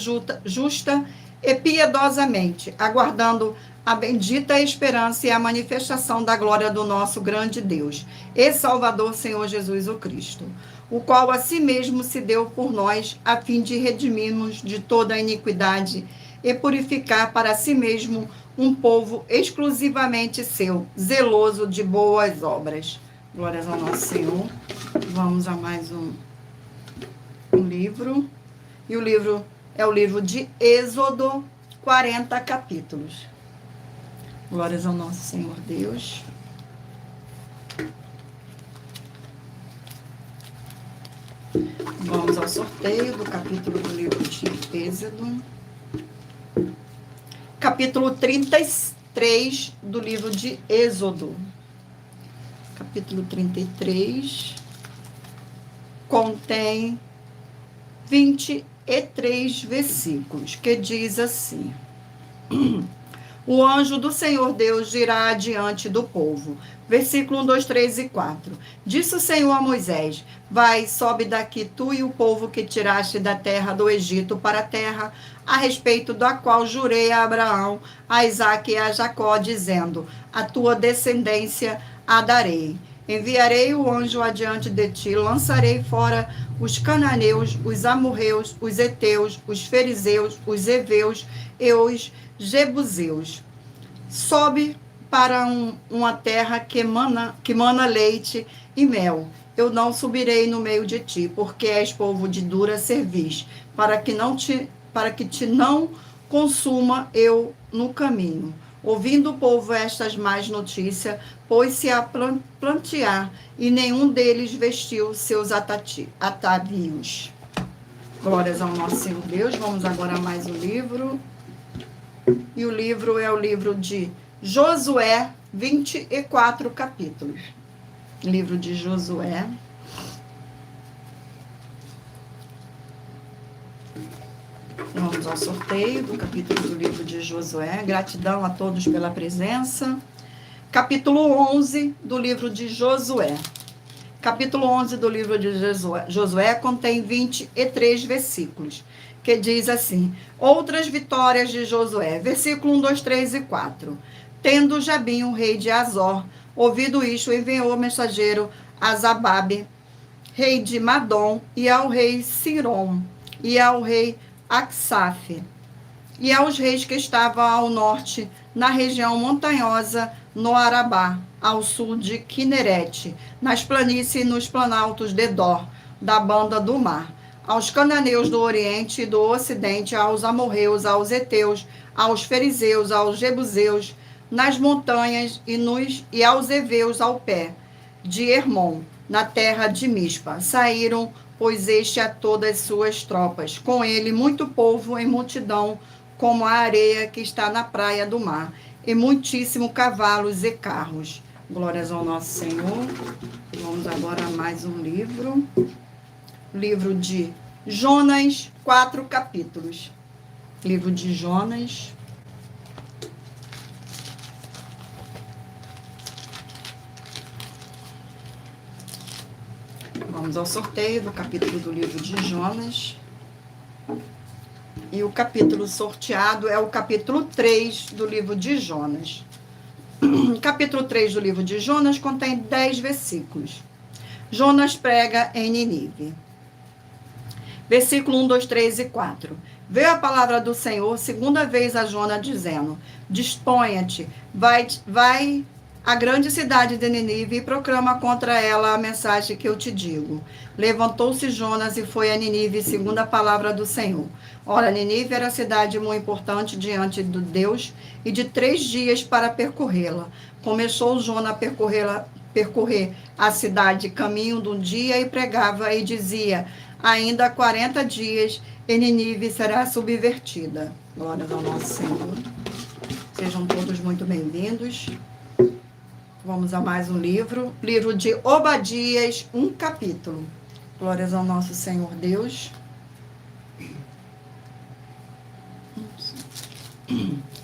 justa e piedosamente, aguardando a bendita esperança e a manifestação da glória do nosso grande Deus e Salvador Senhor Jesus o Cristo, o qual a si mesmo se deu por nós, a fim de redimirmos de toda a iniquidade e purificar para si mesmo um povo exclusivamente seu, zeloso de boas obras. Glórias ao nosso Senhor. Vamos a mais um livro. E o livro é o livro de Êxodo, 40 capítulos. Glórias ao nosso Senhor Deus. Vamos ao sorteio do capítulo do livro de Êxodo. Capítulo 33 do livro de Êxodo. Capítulo 33 contém 23 versículos, que diz assim: o anjo do Senhor Deus irá adiante do povo. Versículo 1, 2, 3 e 4. Disse o Senhor a Moisés: vai, sobe daqui tu e o povo que tiraste da terra do Egito para a terra a respeito da qual jurei a Abraão, a Isaque e a Jacó, dizendo: a tua descendência a darei. Enviarei o anjo adiante de ti, lançarei fora os cananeus, os amorreus, os heteus, os fariseus, os heveus e os jebuseus. Sobe para uma terra que mana leite e mel. Eu não subirei no meio de ti, porque és povo de dura cerviz, para que te não consuma eu no caminho. Ouvindo o povo estas más notícias, pôs-se a plantear, e nenhum deles vestiu seus atavios. Glórias ao nosso Senhor Deus. Vamos agora a mais um livro. E o livro é o livro de Josué, 24 capítulos. Livro de Josué. Vamos ao sorteio do capítulo do livro de Josué. Gratidão a todos pela presença. Capítulo 11 do livro de Josué. Capítulo 11 do livro de Josué contém 23 versículos, que diz assim: outras vitórias de Josué. Versículo 1, 2, 3 e 4. Tendo Jabim, o rei de Azor, ouvido isto, enviou o mensageiro a Zababe, rei de Madom, e ao rei Sirom, e ao rei Aksaf, e aos reis que estavam ao norte, na região montanhosa, no Arabá, ao sul de Quinerete, nas planícies e nos planaltos de Dor, da banda do mar, aos cananeus do oriente e do ocidente, aos amorreus, aos heteus, aos fariseus, aos jebuseus, nas montanhas e aos heveus ao pé de Hermon, na terra de Mispa. Saíram, pois, este a todas as suas tropas, com ele muito povo em multidão, como a areia que está na praia do mar, e muitíssimo cavalos e carros. Glórias ao nosso Senhor. Vamos agora a mais um livro. Livro de Jonas, 4 capítulos. livro de Jonas. Vamos ao sorteio do capítulo do livro de Jonas. E o capítulo sorteado é o capítulo 3 do livro de Jonas. O capítulo 3 do livro de Jonas contém 10 versículos. Jonas prega em Nínive. Versículo 1, 2, 3 e 4. Veio a palavra do Senhor segunda vez a Jonas, dizendo: Disponha-te, vai à grande cidade de Nínive e proclama contra ela a mensagem que eu te digo. Levantou-se Jonas e foi a Nínive, segundo a palavra do Senhor. Ora, Nínive era cidade muito importante diante de Deus, e de 3 dias para percorrê-la. Começou Jonas a percorrer a cidade caminho de um dia e pregava e dizia: ainda 40 dias e Nínive será subvertida. Glória ao nosso Senhor. Sejam todos muito bem-vindos. Vamos a mais um livro. Livro de Obadias, um capítulo. Glórias ao nosso Senhor Deus.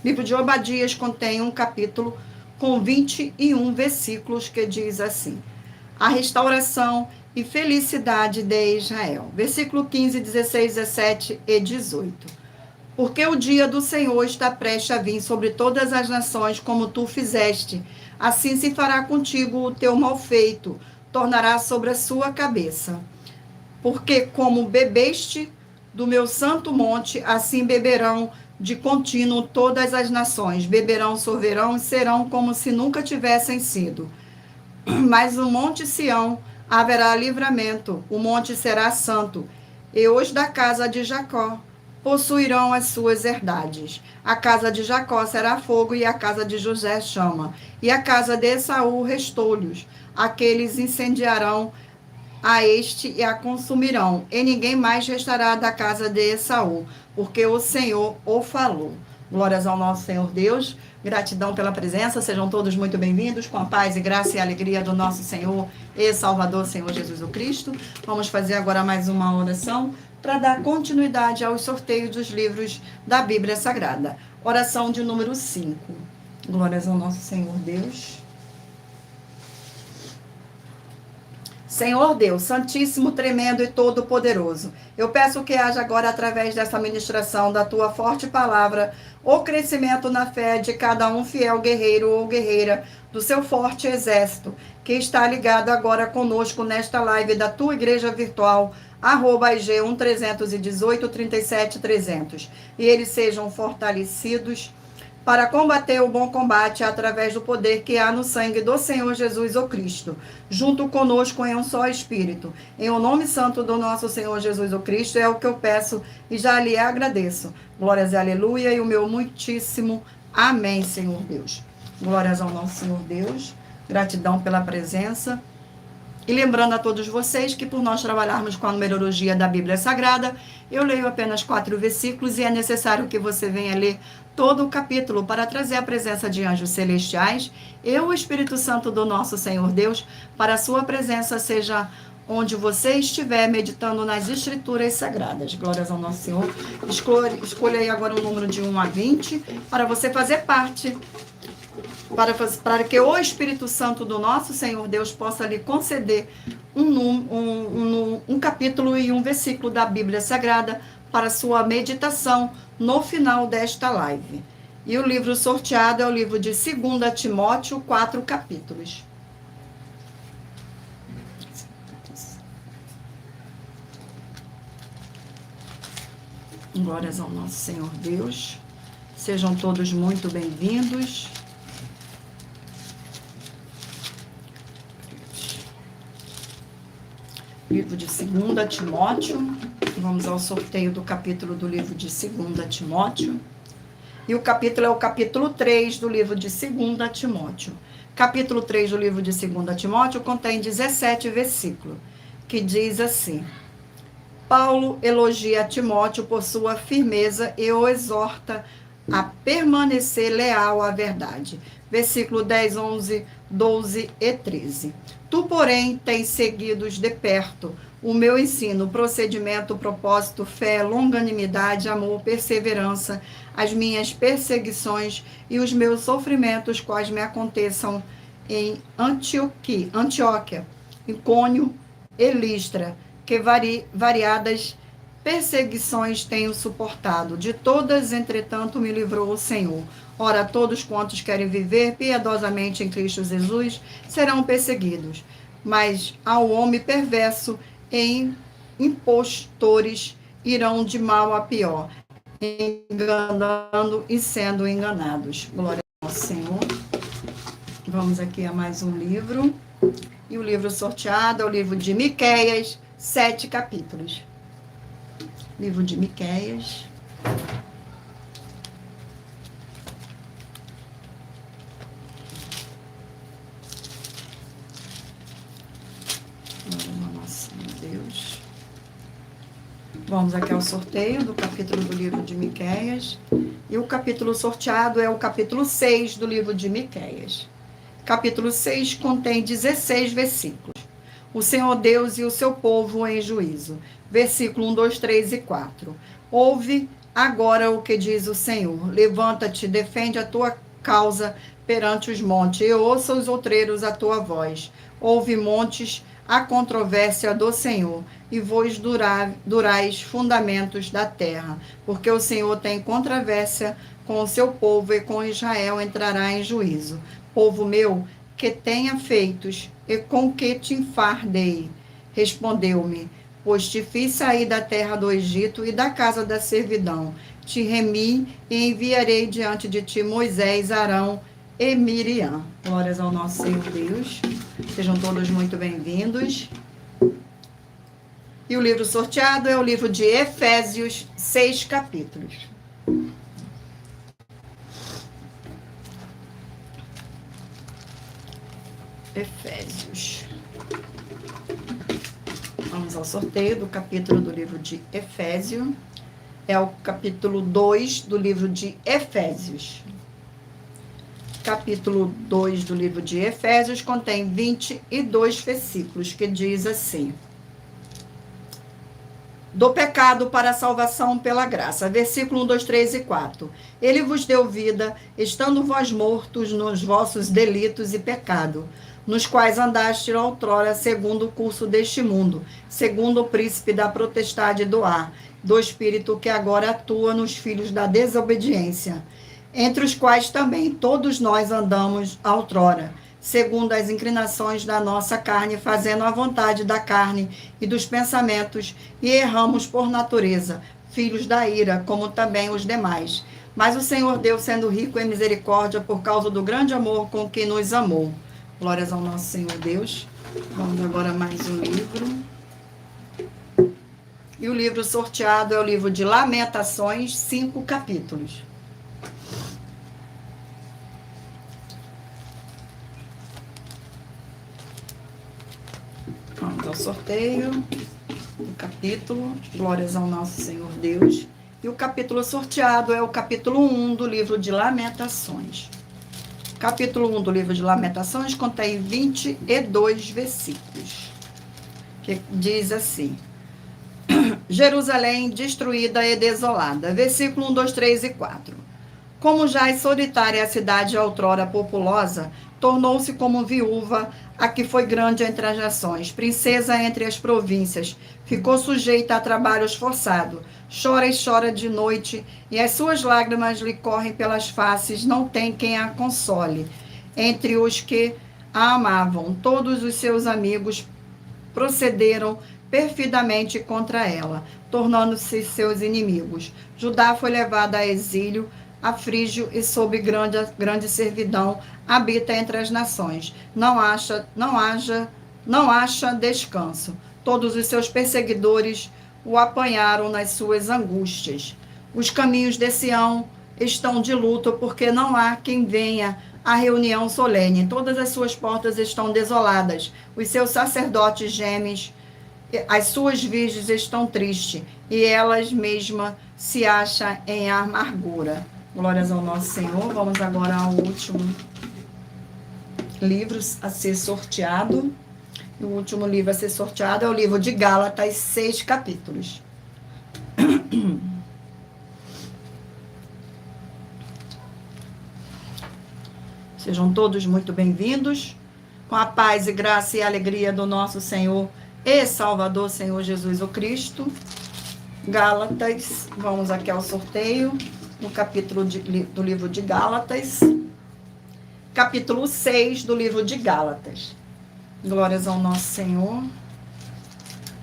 Livro de Obadias contém um capítulo com 21 versículos que diz assim: a restauração e felicidade de Israel. Versículo 15, 16, 17 e 18. Porque o dia do Senhor está prestes a vir sobre todas as nações, como tu fizeste. Assim se fará contigo o teu mal feito, tornará sobre a sua cabeça. Porque como bebeste do meu santo monte, assim beberão de contínuo todas as nações. Beberão, sorverão e serão como se nunca tivessem sido. Mas no monte Sião haverá livramento, o monte será santo, e os da casa de Jacó possuirão as suas herdades. A casa de Jacó será fogo, e a casa de José chama, e a casa de Esaú restolhos. Aqueles incendiarão a este e a consumirão, e ninguém mais restará da casa de Esaú, porque o Senhor o falou. Glórias ao nosso Senhor Deus. Gratidão pela presença, sejam todos muito bem-vindos, com a paz e graça e alegria do nosso Senhor e Salvador, Senhor Jesus o Cristo. Vamos fazer agora mais uma oração para dar continuidade aos sorteios dos livros da Bíblia Sagrada. Oração de número 5. Glórias ao nosso Senhor Deus. Senhor Deus, Santíssimo, Tremendo e Todo-Poderoso, eu peço que haja agora, através dessa ministração da Tua forte palavra, o crescimento na fé de cada um fiel guerreiro ou guerreira do seu forte exército, que está ligado agora conosco nesta live da Tua Igreja Virtual, @IG 1318 37 300, e eles sejam fortalecidos para combater o bom combate através do poder que há no sangue do Senhor Jesus o Cristo, junto conosco em um só Espírito. Em o nome santo do nosso Senhor Jesus o Cristo é o que eu peço e já lhe agradeço. Glórias e aleluia e o meu muitíssimo amém, Senhor Deus. Glórias ao nosso Senhor Deus. Gratidão pela presença. E lembrando a todos vocês que por nós trabalharmos com a numerologia da Bíblia Sagrada, eu leio apenas 4 versículos e é necessário que você venha ler todo o capítulo para trazer a presença de anjos celestiais e o Espírito Santo do nosso Senhor Deus para a sua presença seja onde você estiver meditando nas Escrituras Sagradas. Glórias ao nosso Senhor. Escolha aí agora um número de 1 a 20 para você fazer parte, para que o Espírito Santo do nosso Senhor Deus possa lhe conceder um capítulo e um versículo da Bíblia Sagrada para sua meditação no final desta live. E o livro sorteado é o livro de 2 Timóteo, 4 capítulos. Glórias ao nosso Senhor Deus. Sejam todos muito bem-vindos. Livro de 2 Timóteo. Vamos ao sorteio do capítulo do livro de 2 Timóteo. E o capítulo é o capítulo 3 do livro de 2 Timóteo. Capítulo 3 do livro de 2 Timóteo contém 17 versículos, que diz assim: Paulo elogia Timóteo por sua firmeza e o exorta a permanecer leal à verdade. Versículo 10, 11, 12 e 13. Tu, porém, tens seguido de perto o meu ensino, procedimento, propósito, fé, longanimidade, amor, perseverança, as minhas perseguições e os meus sofrimentos, quais me aconteçam em Antioquia, Icônio e Listra, que variadas perseguições tenho suportado. De todas, entretanto, me livrou o Senhor. Ora, todos quantos querem viver piedosamente em Cristo Jesus serão perseguidos. Mas ao homem perverso e impostores irão de mal a pior, enganando e sendo enganados. Glória ao Senhor. Vamos aqui a mais um livro. E o livro sorteado é o livro de Miqueias, 7 capítulos. Livro de Miqueias. Nossa, meu Deus. Vamos aqui ao sorteio do capítulo do livro de Miqueias. E o capítulo sorteado é o capítulo 6 do livro de Miqueias. Capítulo 6 contém 16 versículos. O Senhor Deus e o seu povo em juízo. Versículo 1, 2, 3 e 4. Ouve agora o que diz o Senhor. Levanta-te, defende a tua causa perante os montes, e ouça os outreiros a tua voz. Ouve, montes, a controvérsia do Senhor, e vos durais fundamentos da terra, porque o Senhor tem controvérsia com o seu povo, e com Israel entrará em juízo. Povo meu, que tenha feitos, e com que te enfardei? Respondeu-me, pois te fiz sair da terra do Egito e da casa da servidão. Te remi e enviarei diante de ti Moisés, Arão e Miriam. Glórias ao nosso Senhor Deus. Sejam todos muito bem-vindos. E o livro sorteado é o livro de Efésios, 6 capítulos. Efésios. Vamos ao sorteio do capítulo do livro de Efésios. É o capítulo 2 do livro de Efésios. Capítulo 2 do livro de Efésios contém 22 versículos, que diz assim: do pecado para a salvação pela graça. Versículo 1, 2, 3 e 4. Ele vos deu vida, estando vós mortos nos vossos delitos e pecado, nos quais andaste outrora segundo o curso deste mundo, segundo o príncipe da potestade do ar, do espírito que agora atua nos filhos da desobediência, entre os quais também todos nós andamos outrora, segundo as inclinações da nossa carne, fazendo a vontade da carne e dos pensamentos, e erramos por natureza, filhos da ira, como também os demais. Mas o Senhor Deus, sendo rico em misericórdia, por causa do grande amor com que nos amou. Glórias ao nosso Senhor Deus. Vamos agora a mais um livro. E o livro sorteado é o livro de Lamentações, 5 capítulos. Vamos ao sorteio do capítulo. Glórias ao nosso Senhor Deus. E o capítulo sorteado é o capítulo 1 do livro de Lamentações. Capítulo 1 do livro de Lamentações contém 22 versículos, que diz assim: Jerusalém destruída e desolada. Versículo 1, 2, 3 e 4. Como já é solitária a cidade outrora populosa, tornou-se como viúva a que foi grande entre as nações, princesa entre as províncias, ficou sujeita a trabalhos forçados, chora e chora de noite, e as suas lágrimas lhe correm pelas faces, não tem quem a console. Entre os que a amavam, todos os seus amigos procederam perfidamente contra ela, tornando-se seus inimigos. Judá foi levada a exílio, a Frígio, e sob grande servidão habita entre as nações. Não acha descanso. Todos os seus perseguidores o apanharam nas suas angústias. Os caminhos de Sião estão de luto, porque não há quem venha à reunião solene. Todas as suas portas estão desoladas. Os seus sacerdotes gemem, as suas virgens estão tristes, e elas mesmas se acham em amargura. Glórias ao nosso Senhor. Vamos agora ao último livro a ser sorteado. O último livro a ser sorteado é o livro de Gálatas, 6 capítulos. Sejam todos muito bem-vindos, com a paz e graça e alegria do nosso Senhor e Salvador, Senhor Jesus o Cristo. Gálatas, vamos aqui ao sorteio, no capítulo do livro de Gálatas, capítulo 6 do livro de Gálatas. Glórias ao nosso Senhor.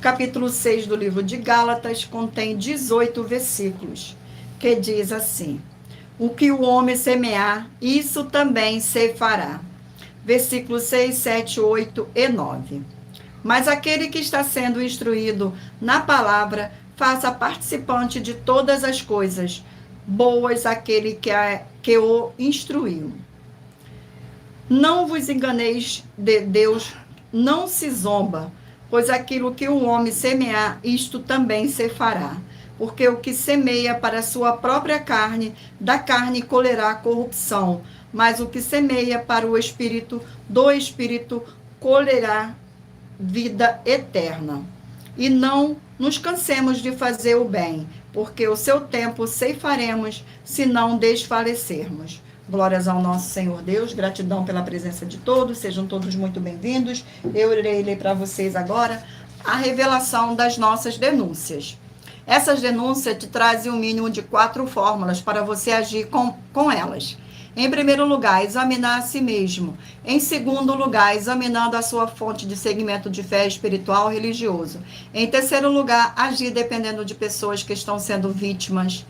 Capítulo 6 do livro de Gálatas contém 18 versículos, que diz assim: o que o homem semear, isso também se fará. Versículos 6, 7, 8 e 9. Mas aquele que está sendo instruído na palavra, faça participante de todas as coisas boas aquele que o instruiu. Não vos enganeis, de Deus não se zomba, pois aquilo que o homem semear, isto também se fará. Porque o que semeia para a sua própria carne, da carne colherá corrupção, mas o que semeia para o Espírito, do Espírito colherá vida eterna. E não nos cansemos de fazer o bem, porque o seu tempo ceifaremos, se não desfalecermos. Glórias ao nosso Senhor Deus, gratidão pela presença de todos, sejam todos muito bem-vindos. Eu irei ler para vocês agora a revelação das nossas denúncias. Essas denúncias te trazem um mínimo de 4 fórmulas para você agir com elas. Em primeiro lugar, examinar a si mesmo. Em segundo lugar, examinando a sua fonte de segmento de fé espiritual religioso. Em terceiro lugar, agir dependendo de pessoas que estão sendo vítimas.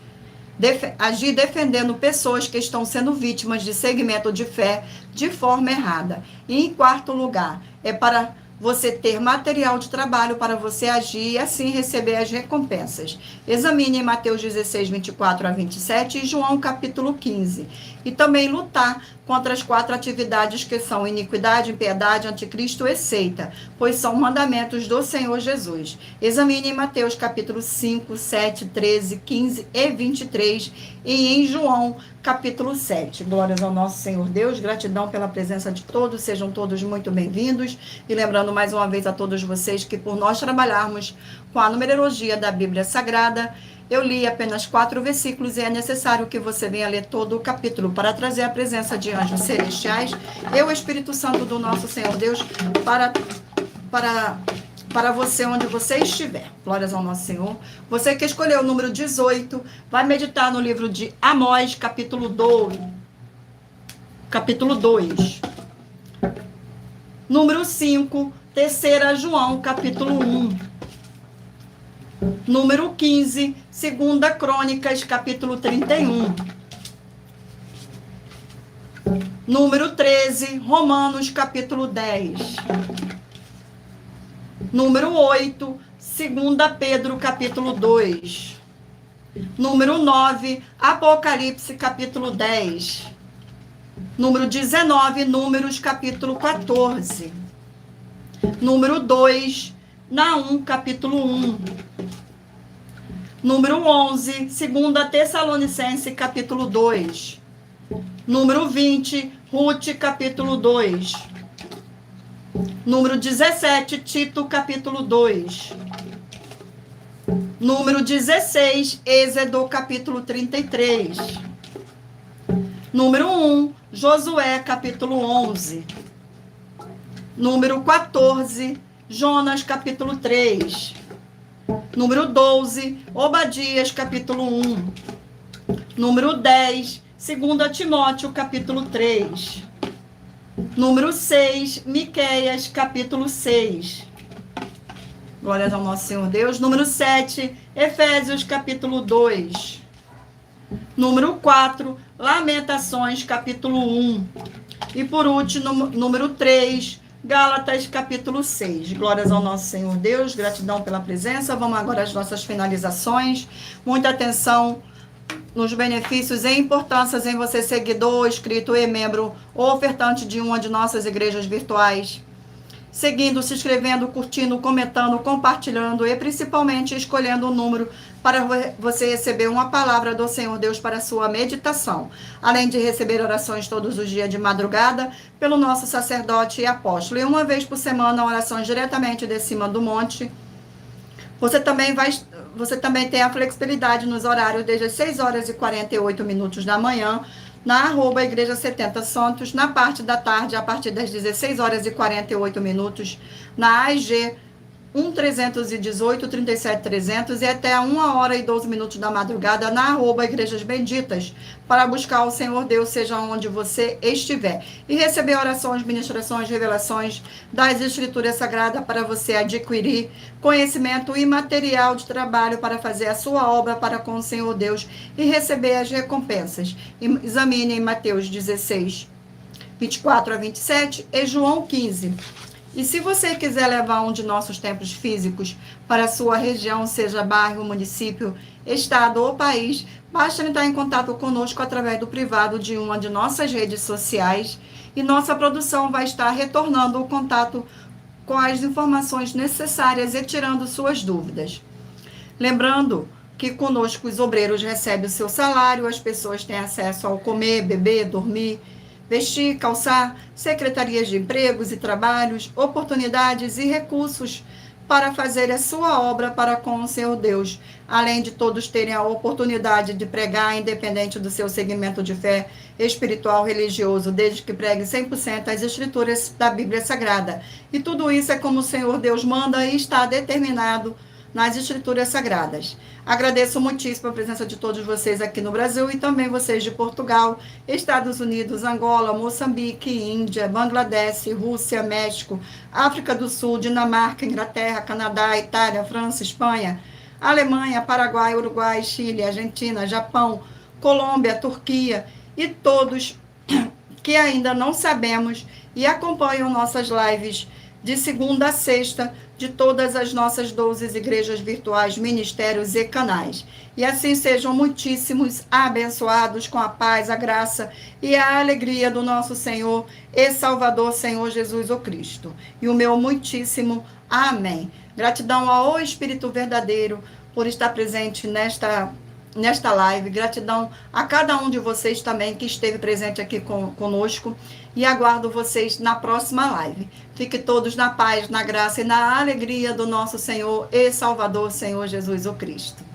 Agir defendendo pessoas que estão sendo vítimas de segmento de fé de forma errada. E em quarto lugar, é para você ter material de trabalho para você agir e assim receber as recompensas. Examine Mateus 16, 24 a 27 e João capítulo 15. E também lutar contra as 4 atividades que são iniquidade, impiedade, anticristo e seita, pois são mandamentos do Senhor Jesus. Examine Mateus capítulo 5, 7, 13, 15 e 23 e em João capítulo 7. Glórias ao nosso Senhor Deus, gratidão pela presença de todos, sejam todos muito bem-vindos. E lembrando mais uma vez a todos vocês que por nós trabalharmos com a numerologia da Bíblia Sagrada, eu li apenas 4 versículos e é necessário que você venha ler todo o capítulo para trazer a presença de anjos celestiais e o Espírito Santo do nosso Senhor Deus para você onde você estiver. Glórias ao nosso Senhor. Você que escolheu o número 18, vai meditar no livro de Amós, capítulo 2. Número 5, 3 João, capítulo 1. Número 15, 2 Crônicas, capítulo 31. Número 13, Romanos, capítulo 10. Número 8, 2 Pedro, capítulo 2. Número 9, Apocalipse, capítulo 10. Número 19, Números, capítulo 14. Número 2, Naum, capítulo 1. Número 11, 2 Tessalonicenses, capítulo 2. Número 20, Ruth, capítulo 2. Número 17, Tito, capítulo 2. Número 16, Êxodo, capítulo 33. Número 1, Josué, capítulo 11. Número 14, Jonas, capítulo 3. Número 12, Obadias, capítulo 1. Número 10, 2 Timóteo, capítulo 3. Número 6, Miqueias, capítulo 6. Glórias ao nosso Senhor Deus. Número 7, Efésios, capítulo 2. Número 4, Lamentações, capítulo 1. E por último, número 3, Gálatas, capítulo 6. Glórias ao nosso Senhor Deus, gratidão pela presença. Vamos agora às nossas finalizações. Muita atenção nos benefícios e importâncias em você, seguidor, inscrito e membro ou ofertante de uma de nossas igrejas virtuais. seguindo, se inscrevendo, curtindo, comentando, compartilhando e principalmente escolhendo um número para você receber uma palavra do Senhor Deus para a sua meditação. Além de receber orações todos os dias de madrugada pelo nosso sacerdote e apóstolo. E uma vez por semana, orações diretamente de cima do monte. Você também tem a flexibilidade nos horários desde as 6 horas e 48 minutos da manhã, na @Igreja 70 Santos, na parte da tarde, a partir das 16 horas e 48 minutos, na AIG 1318 37 300 e até 1h12 da madrugada na @Igrejas Benditas, para buscar o Senhor Deus, seja onde você estiver, e receber orações, ministrações, revelações das Escrituras Sagradas para você adquirir conhecimento e material de trabalho para fazer a sua obra para com o Senhor Deus e receber as recompensas. Examine em Mateus 16, 24 a 27 e João 15. E se você quiser levar um de nossos templos físicos para a sua região, seja bairro, município, estado ou país, basta entrar em contato conosco através do privado de uma de nossas redes sociais e nossa produção vai estar retornando o contato com as informações necessárias e tirando suas dúvidas. Lembrando que conosco os obreiros recebem o seu salário, as pessoas têm acesso ao comer, beber, dormir, vestir, calçar, secretarias de empregos e trabalhos, oportunidades e recursos para fazer a sua obra para com o Senhor Deus, além de todos terem a oportunidade de pregar, independente do seu segmento de fé espiritual, religioso, desde que pregue 100% as escrituras da Bíblia Sagrada. E tudo isso é como o Senhor Deus manda e está determinado nas Escrituras Sagradas. Agradeço muitíssimo a presença de todos vocês aqui no Brasil e também vocês de Portugal, Estados Unidos, Angola, Moçambique, Índia, Bangladesh, Rússia, México, África do Sul, Dinamarca, Inglaterra, Canadá, Itália, França, Espanha, Alemanha, Paraguai, Uruguai, Chile, Argentina, Japão, Colômbia, Turquia e todos que ainda não sabemos e acompanham nossas lives de segunda a sexta, de todas as nossas 12 igrejas virtuais, ministérios e canais. E assim sejam muitíssimos abençoados com a paz, a graça e a alegria do nosso Senhor e Salvador, Senhor Jesus o Cristo. E o meu muitíssimo amém. Gratidão ao Espírito verdadeiro por estar presente nesta live. Gratidão a cada um de vocês também que esteve presente aqui conosco. E aguardo vocês na próxima live. Fiquem todos na paz, na graça e na alegria do nosso Senhor e Salvador, Senhor Jesus o Cristo.